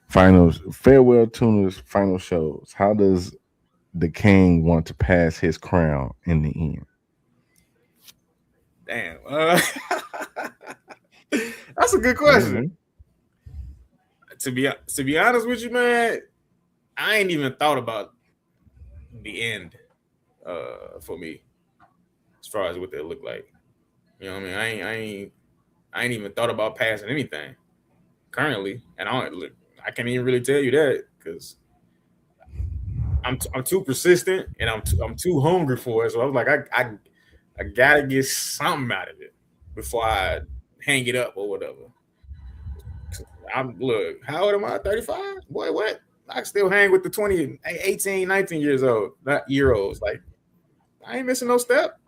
final shows. How does the King want to pass his crown in the end? Damn. That's a good question. Mhm. To be honest with you, man, I ain't even thought about the end for me as far as what they look like. You know what I mean? I ain't even thought about passing anything currently, and I can't even really tell you that because I'm too persistent and I'm too hungry for it. So I was like, I gotta get something out of it before I hang it up or whatever. How old am I? 35? Boy, what? I can still hang with the 20, 18, 19 years old, not year olds. Like, I ain't missing no step.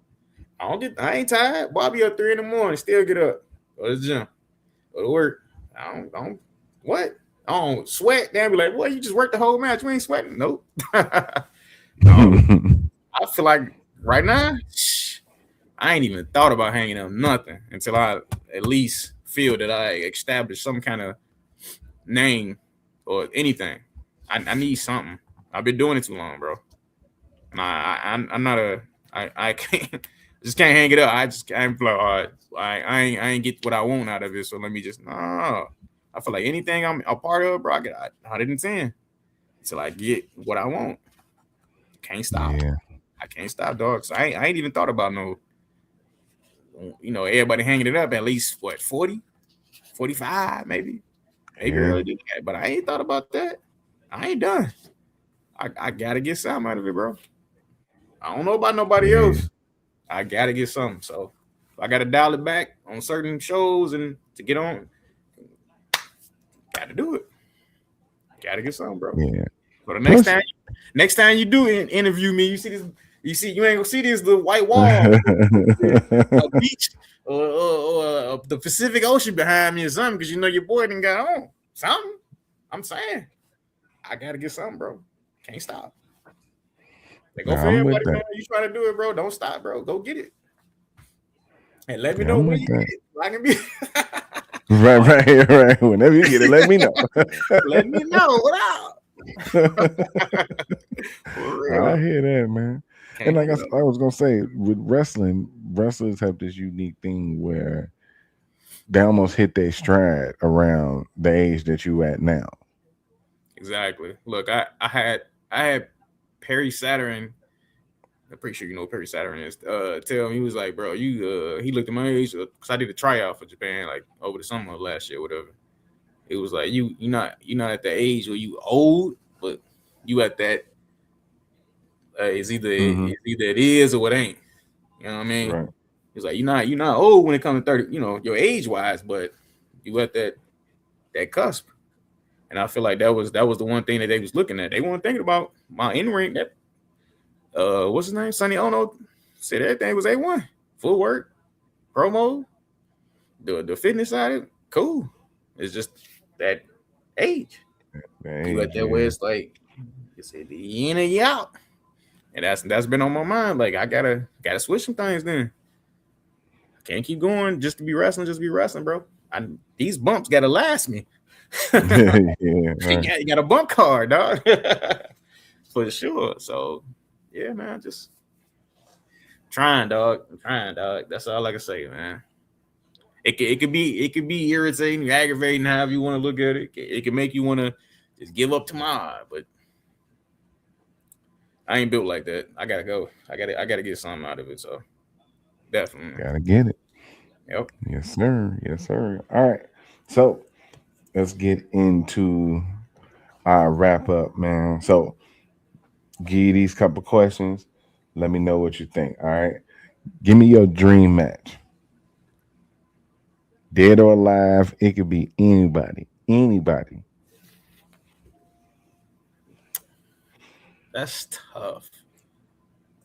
I ain't tired. Boy, I be up 3 in the morning, still get up. Go to the gym. Go to work. I don't what? I don't sweat. Damn, be like, boy, you just worked the whole match. You ain't sweating. Nope. No. I feel like right now, I ain't even thought about hanging up nothing until I at least feel that I established some kind of name or anything. I need something. I've been doing it too long, bro. Nah, I'm not a. I can't just can't hang it up. I'm like, all right, I ain't get what I want out of it. So let me just no. I I feel like anything I'm a part of, bro, I get 110 till I get what I want. Can't stop. Yeah. I can't stop, dog. So I ain't even thought about no, everybody hanging it up at least what 40, 45, maybe Yeah. early do that. But I ain't thought about that. I ain't done. I gotta get something out of it, bro. I don't know about nobody Yeah. else. I gotta get something. So if I gotta dial it back on certain shows and to get on, gotta do it. Gotta get something, bro. Yeah. So the Plus, next time you do interview me, you see this, you ain't gonna see this the white wall, a beach, or the Pacific Ocean behind me or something, because your boy didn't got on something. I'm saying I gotta get something, bro. Can't stop. They go for I'm with everybody, man. that. You trying to do it, bro? Don't stop, bro. Go get it, and let me Yeah, know I'm when with you that. get it. So I can be. Right, right, right. Whenever you get it, let me know. Let me know what up. For I real. hear that, man. And Can't like get enough. I was gonna say, with wrestling, wrestlers have this unique thing where they almost hit their stride around the age that you at now. Exactly. Look, I had Perry Saturn. I'm pretty sure you know what Perry Saturn is. Tell me, he was like, bro, he looked at my age because I did a tryout for Japan like over the summer of last year, whatever. It was like you're not at the age where you old, but you at that it's either Mm-hmm. it is or it ain't. You know what I mean? Right. It's like you're not old when it comes to 30, your age wise, but you at that cusp. And I feel like that was the one thing that they was looking at. They weren't thinking about my in ring. That what's his name? Sonny Ono said everything was A1. Full work, promo, the fitness side, of it, cool. It's just that age. The You at age, that where yeah. it's like you said the in and you out. And that's been on my mind. Like I gotta switch some things then. I can't keep going just to be wrestling, bro. These bumps gotta last me. Yeah, you, right. got, you got a bump card, dog. For sure. So yeah, man, just trying, dog. I'm trying, dog. That's all I can say, man. It could be irritating, aggravating, however you want to look at it. It can make you want to just give up tomorrow, but I ain't built like that. I gotta go. I gotta get something out of it. So definitely, Gotta get it. yep. Yes, sir. Yes, sir. All right. So let's get into our wrap up, man. So give you these couple questions. Let me know what you think. All right. Give me your dream match. Dead or alive, it could be anybody. Anybody. That's tough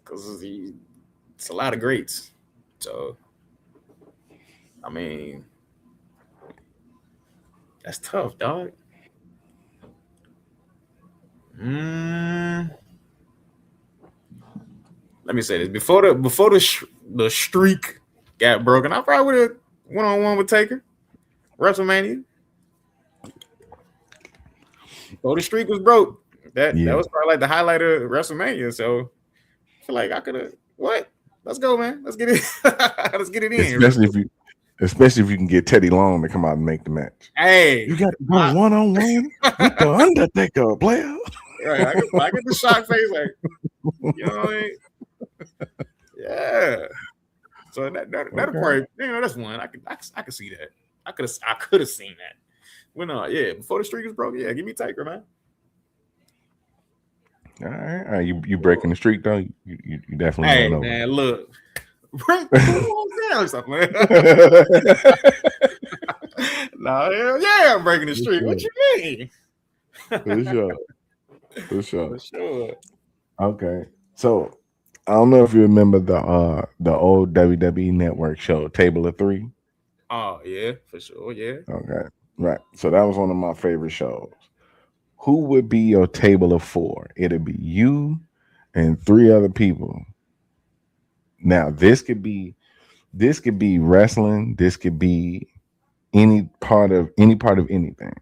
because it's a lot of greats. So I mean, that's tough, dog. Mm, Let me say this before the streak got broken, I probably would have one on one with Taker WrestleMania. Before the streak was broke, that Yeah. was probably like the highlight of WrestleMania. So I feel like I could have what? Let's go, man. Let's get it. Let's get it in real Especially quick. if you especially if you can get Teddy Long to come out and make the match. Hey, You got to go I, one on one with the Undertaker, player. right. I get the shock face, like you know what I mean? Yeah. So that'll Okay. probably that's one I could see that. I could have seen that. Well, no, yeah. Before the streak was broke, yeah. Give me Taker, man. All right. All right. You breaking the streak though. You definitely going Hey, over. man, look. Break the rules down or something, man. Nah, hell yeah, I'm breaking the For streak. What sure. you mean? For sure. For sure. For sure. Okay. So I don't know if you remember the old WWE network show, Table of Three. Oh, yeah, for sure, yeah. Okay. Right. So that was one of my favorite shows. Who would be your table of four? It'd be you and three other people. Now this could be wrestling. This could be any part of anything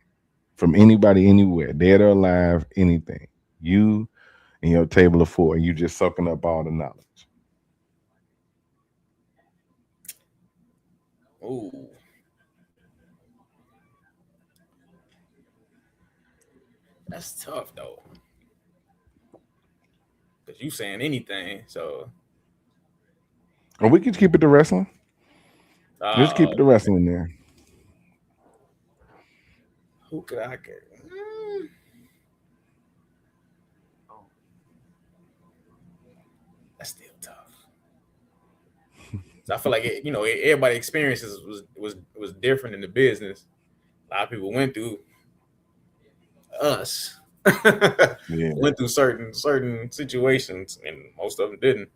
from anybody anywhere, dead or alive, anything. You and your table of four, you just sucking up all the knowledge. Oh, That's tough though, because you saying anything. So, Or we could keep it to wrestling. Just keep it to uh, wrestling there. who could I get? That's still tough. So I feel like everybody experiences was different in the business. A lot of people went through us. Yeah. Went through certain situations, and most of them didn't.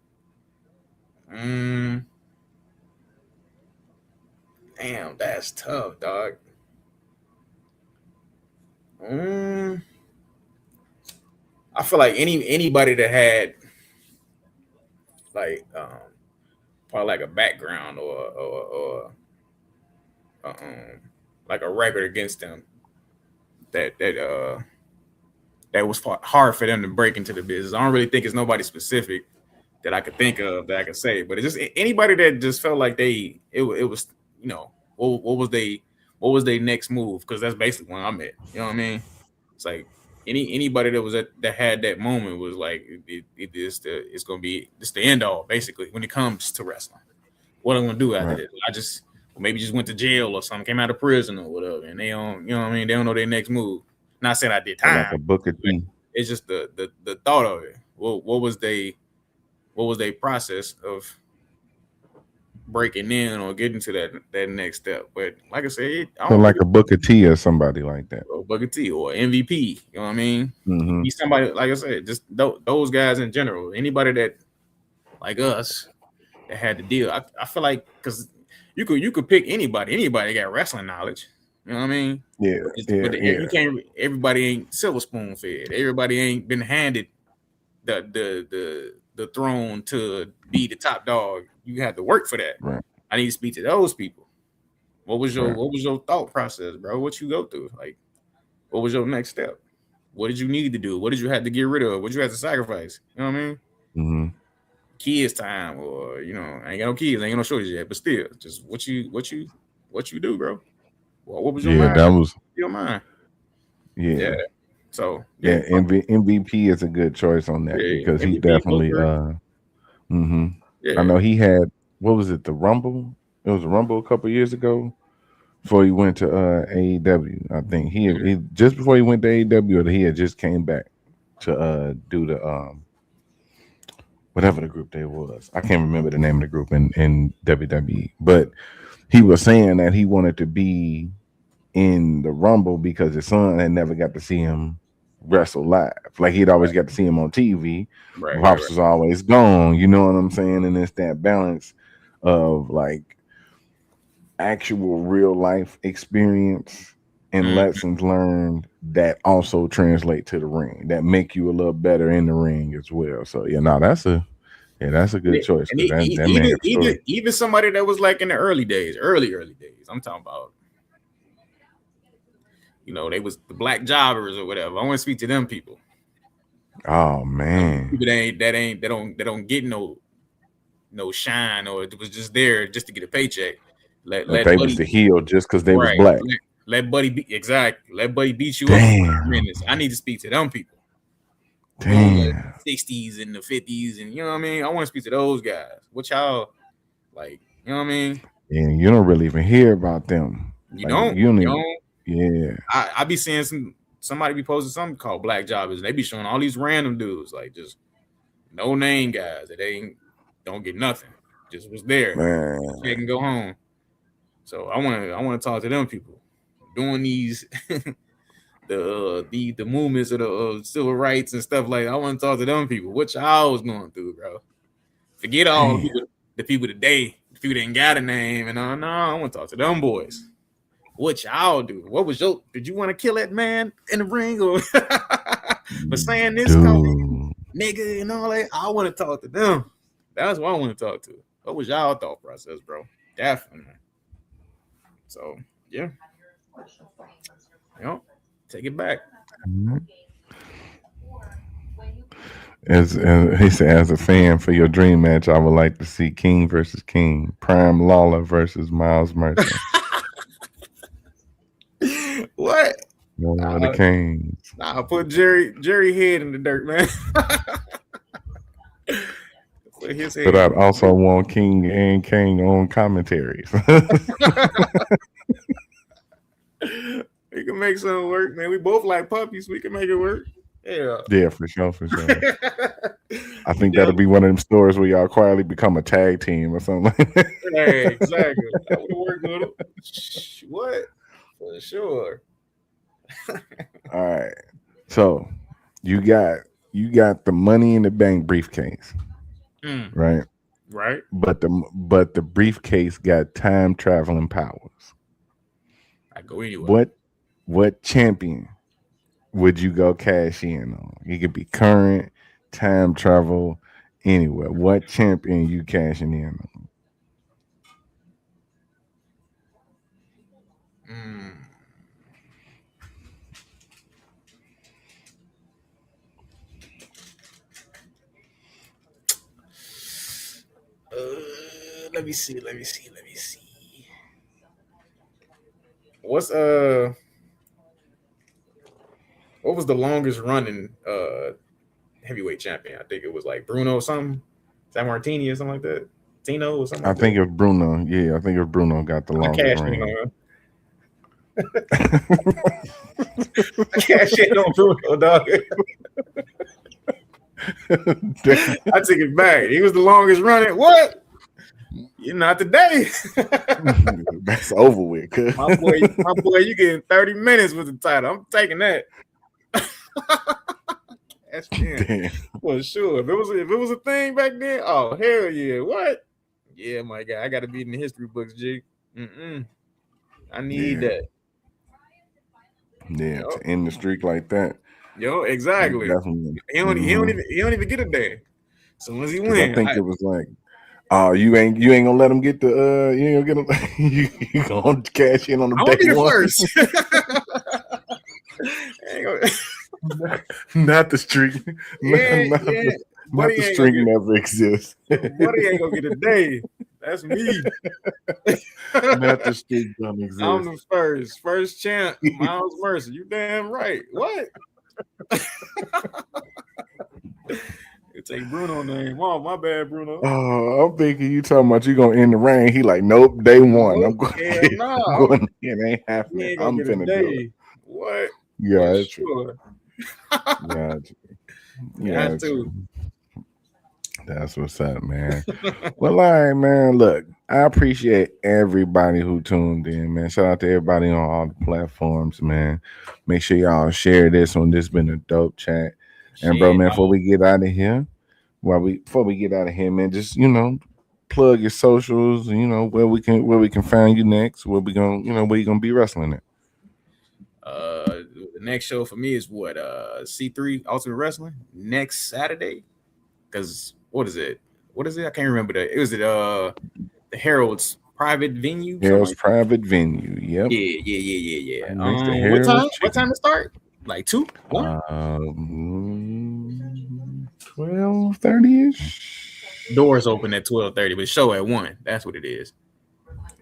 Mm, damn, that's tough, dog. Mm, I feel like anybody that had like probably like a background or like a record against them that that was hard for them to break into the business. I don't really think it's nobody specific that I could think of that I could say, but it's just anybody that just felt like it was what was what was their next move, because that's basically when I'm at. You know what I mean? It's like anybody that was that had that moment was like it's gonna be it's the end all basically when it comes to wrestling. What I'm gonna do after Right. this? I just maybe just went to jail or something, came out of prison or whatever, and they don't, you know what I mean? They don't know their next move. Not saying I did Or like time, a Booker but T. it's just the thought of it. What was they process of breaking in or getting to that next step? But like I said, I So don't like really a Booker T or somebody like that. or Booker T or MVP. You know what I mean? Mm-hmm. Be somebody like I said, just those guys in general. Anybody that like us that had the deal. I feel like because you could pick anybody. Anybody got wrestling knowledge. You know what I mean? Yeah, But yeah, you yeah. can't. Everybody ain't silver spoon fed. Everybody ain't been handed the throne to be the top dog. You have to work for that. Right, I need to speak to those people. right. What was your thought process, bro? What you go through? Like, what was your next step? What did you need to do? What did you have to get rid of? What did you have to sacrifice? You know what I mean? Mm-hmm. Kids time, or I ain't got no kids, I ain't got no shorties yet, but still, just what you do, bro. Well, what was your Yeah, mind? that was Your mind. Yeah. yeah. So yeah, Yeah, MVP is a good choice on that yeah. because he MVP definitely Booker. hmm I Yeah. know he had what was it, the Rumble? It was a Rumble a couple years ago before he went to AEW. I think he just before he went to AEW, he had just came back to do the whatever the group they was. I can't remember the name of the group in WWE. But he was saying that he wanted to be in the Rumble because his son had never got to see him wrestle live. Like he'd always got to see him on TV. Right. Pops was always gone. You know what I'm saying? And it's that balance of like actual real life experience and Mm. lessons learned that also translate to the ring that make you a little better in the ring as well. So yeah, no, that's a good choice And because that man got a story. even somebody that was like in the early days, early days. I'm talking about, they was the black jobbers or whatever. I want to speak to them people. Oh man. People that don't get no shine, or it was just there just to get a paycheck. That Let they was buddy the heel just because they was right. black. Let buddy be exactly. Let buddy beat you up for 5 minutes. Damn. I need to speak to them people who in the Damn. 60s and the 50s, and you know what I mean. I want to speak to those guys. What y'all like? You know what I mean? And you don't really even hear about them. You Like don't. you don't You even, don't. yeah. I be seeing somebody be posting something called black jobbers. They be showing all these random dudes like just no name guys that they ain't don't get nothing. Just was there. Check Man. and go home. So I want to talk to them people doing these the movements of the civil rights and stuff like that. I want to talk to them people. What y'all was going through, bro? Forget all Damn. the people today. The people that ain't got a name, and no, I want to talk to them boys. What y'all do? What was your? Did you want to kill that man in the ring or for saying this comment, Dude. nigga, and all that? I want to talk to them. That's what I want to talk to. What was y'all thought process, bro? Definitely. So yeah, take it back. As he said, as a fan for your dream match, I would like to see King versus King, Prime Lawler versus Myles Mercer. What? The Nah, Kings. nah, put Jerry head in the dirt, man. Put his But head. I'd also want King and Kang on commentaries. We can make something work, man. We both like puppies. We can make it work. Yeah. Yeah, for sure, for sure. I think that'll Them, be one of them stories where y'all quietly become a tag team or something like that. hey, exactly. That would work, little. What? For sure. All right. So you got you got the money in the bank briefcase, Mm, right? right? But the briefcase got time traveling powers. I go anywhere. What what champion would you go cash in on? It could be current, time travel, anywhere. What champion you cashing in on? Mm. Let me see. Let me see. Let me see. What's what was the longest running heavyweight champion? I think it was like Bruno or something. San Martini or something like that. Tino or something I like that. think if Bruno, yeah, I think if Bruno got the I longest cashed in reign. on I cashed in on Bruno, dog. Damn. I took it back. He was the longest running. What? You not today. That's over with. Cause My boy, you getting 30 minutes with the title. I'm taking that. That's in damn, for sure. If it was a thing back then, oh hell yeah. What? Yeah, my God. I gotta be in the history books, G. Mm-mm. I need yeah, that. yeah. Yo, To end the streak like that, yo, you exactly. definitely. He don't even get a day. As soon as he Because I win, think it was like, oh, you ain't gonna let him get the you ain't gonna get him. You gonna cash in on the I want day to be the one, first. Ain't gonna- not the streak, not, yeah, not yeah. the not Buddy the ain't gonna streak get never exists. Buddy ain't gonna get a day. That's me. Not the streak don't I'm exist. the first champ, Myles Mercer. You damn right. What? You take Bruno name. Oh, my bad, Bruno. Oh, I'm thinking you talking about you gonna end the rain. He like, nope, day one. I'm Nope. going. Hell no. I'm going. It ain't He happening. ain't gonna I'm get a finna do it. day. What? For Yeah, it's true. sure. Gotcha. Got Gotcha. to. That's what's up, man. Well, all right, man. Look, I appreciate everybody who tuned in, man. Shout out to everybody on all the platforms, man. Make sure y'all share this one. This been a dope chat. And bro, Shit, man, dog. before we get out of here, man, just plug your socials, where we can find you next, where you gonna be wrestling at. The next show for me is what? C3 Ultimate Wrestling next Saturday. Because what is it? What is it? I can't remember that. It was the Herald's private venue, something Hell's like that. private venue. Yep. Yeah, yeah, yeah, yeah, yeah. Right next to What Harold's time? What Chicken. time to start? Like two, one. 12:30 ish. Doors open at 12:30, but show at one. That's what it is.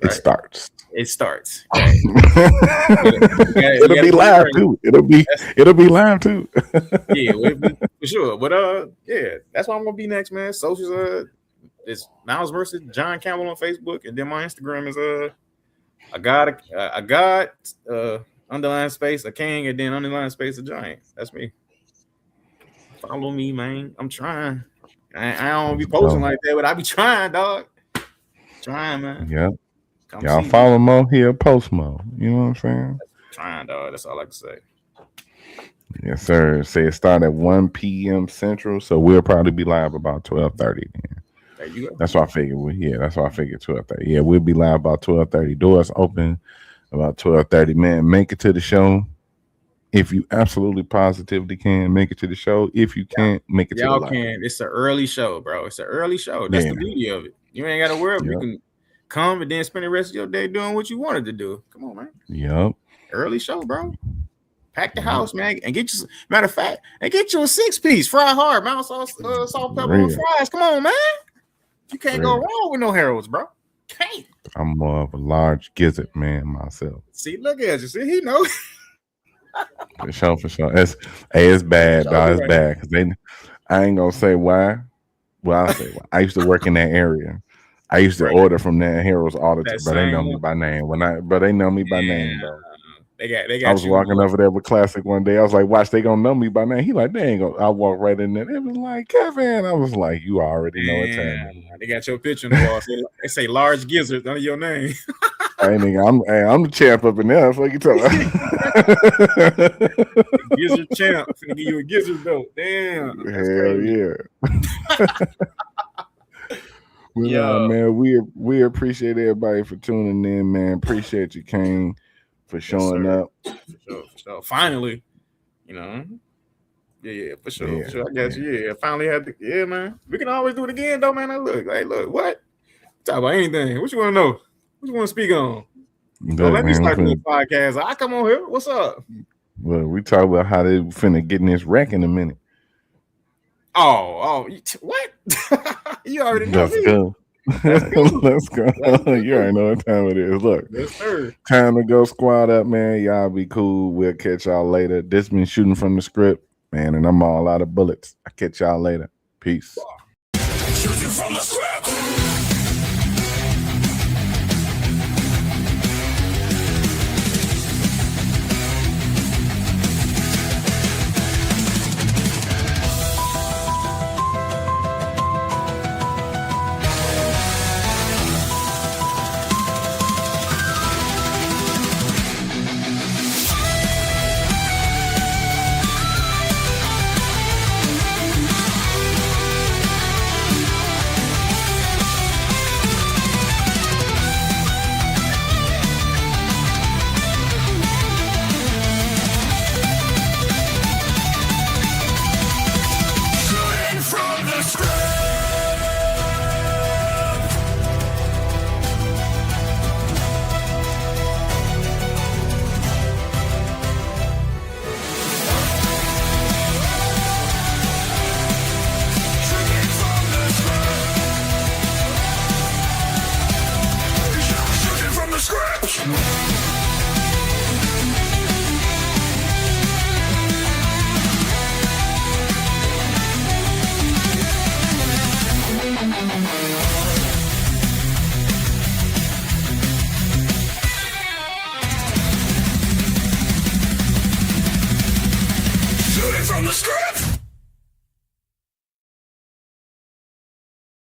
It Right. starts. It starts. Okay. You It'll gotta be be live early. too. It'll be That's it'll be live too. yeah, for sure. But yeah, that's why I'm gonna be next, man. Socials it's Myles Mercer, John Campbell on Facebook, and then my Instagram is a god underline space a king and then underline space a giant. That's me. Follow me, man. I'm trying. I don't be posting So, like that, but I be trying, dog. Trying, man. yep. Come Y'all see me. follow Mo here, post Mo. You know what I'm saying? Trying, dog. That's all I can say. Yes, sir. Say it start at 1 p.m. Central, so we'll probably be live about 12:30 then. There you go. That's what I figured. That's why I figured 12:30. Yeah, we'll be live about 12:30. Doors open about 12:30. Man, make it to the show. If you absolutely positively can, make it to the show. If you can't, make it to the Y'all live. can. It's an early show, bro. It's an early show. That's Yeah. the beauty of it. You ain't got to worry. You Yep. can come and then spend the rest of your day doing what you wanted to do. Come on, man. Yep. Early show, bro. Pack the Yep. house, man, and get you. Matter of fact, and get you a 6-piece, fry hard, mountain sauce, salt, pepper, and Real. fries. Come on, man. You can't go Real. wrong with no Heralds, bro. Can't. I'm more of a large gizzard man myself. See, look at you. See, he knows. For sure, for sure. It's What bad, y'all dog. do It's right now? bad because I ain't gonna say why. Well, I'll say why. I used to work in that area. I used to Right. order from that Heroes all the That time, but they know same me one. by name. But they know me by name Yeah. though. They I got was you. walking over there with Classic one day. I was like, "Watch, they gonna know me by name." He like, "They ain't gonna." I walked right in there. It was like Kevin. I was like, "You already know what time it They got your picture on the wall. They say large gizzard under your name. is." Hey, nigga, I'm the champ up in there. Fuck you talking about? Gizzard champ. Finna give you a gizzard belt. Damn, that's Hell crazy. yeah. Well, nah, Yo. man, we appreciate everybody for tuning in, man. Appreciate you, Kang, for Yes, showing sir. up. For sure. For sure. Finally, you know. Yeah, for sure. For Yeah, sure. I got yeah. you. Yeah, finally had to. Yeah, man. We can always do it again, though, man. Look, what? Talk about anything. What you want to know? What you want to speak on? Don't Look, let me man, start doing podcasts. I come on here. What's up? we talk about how they finna get in this wreck in a minute. What? You already know Let's me. go. Let's go. Let's go. Let's You go. already know what time it is. Look, Yes, sir. time to go squad up, man. Y'all be cool. We'll catch y'all later. This been shooting from the script, man, and I'm all out of bullets. I catch y'all later. Peace. Shooting from the script. Shooting from the script. Shooting from the script. Shooting from the script. Shooting from the script.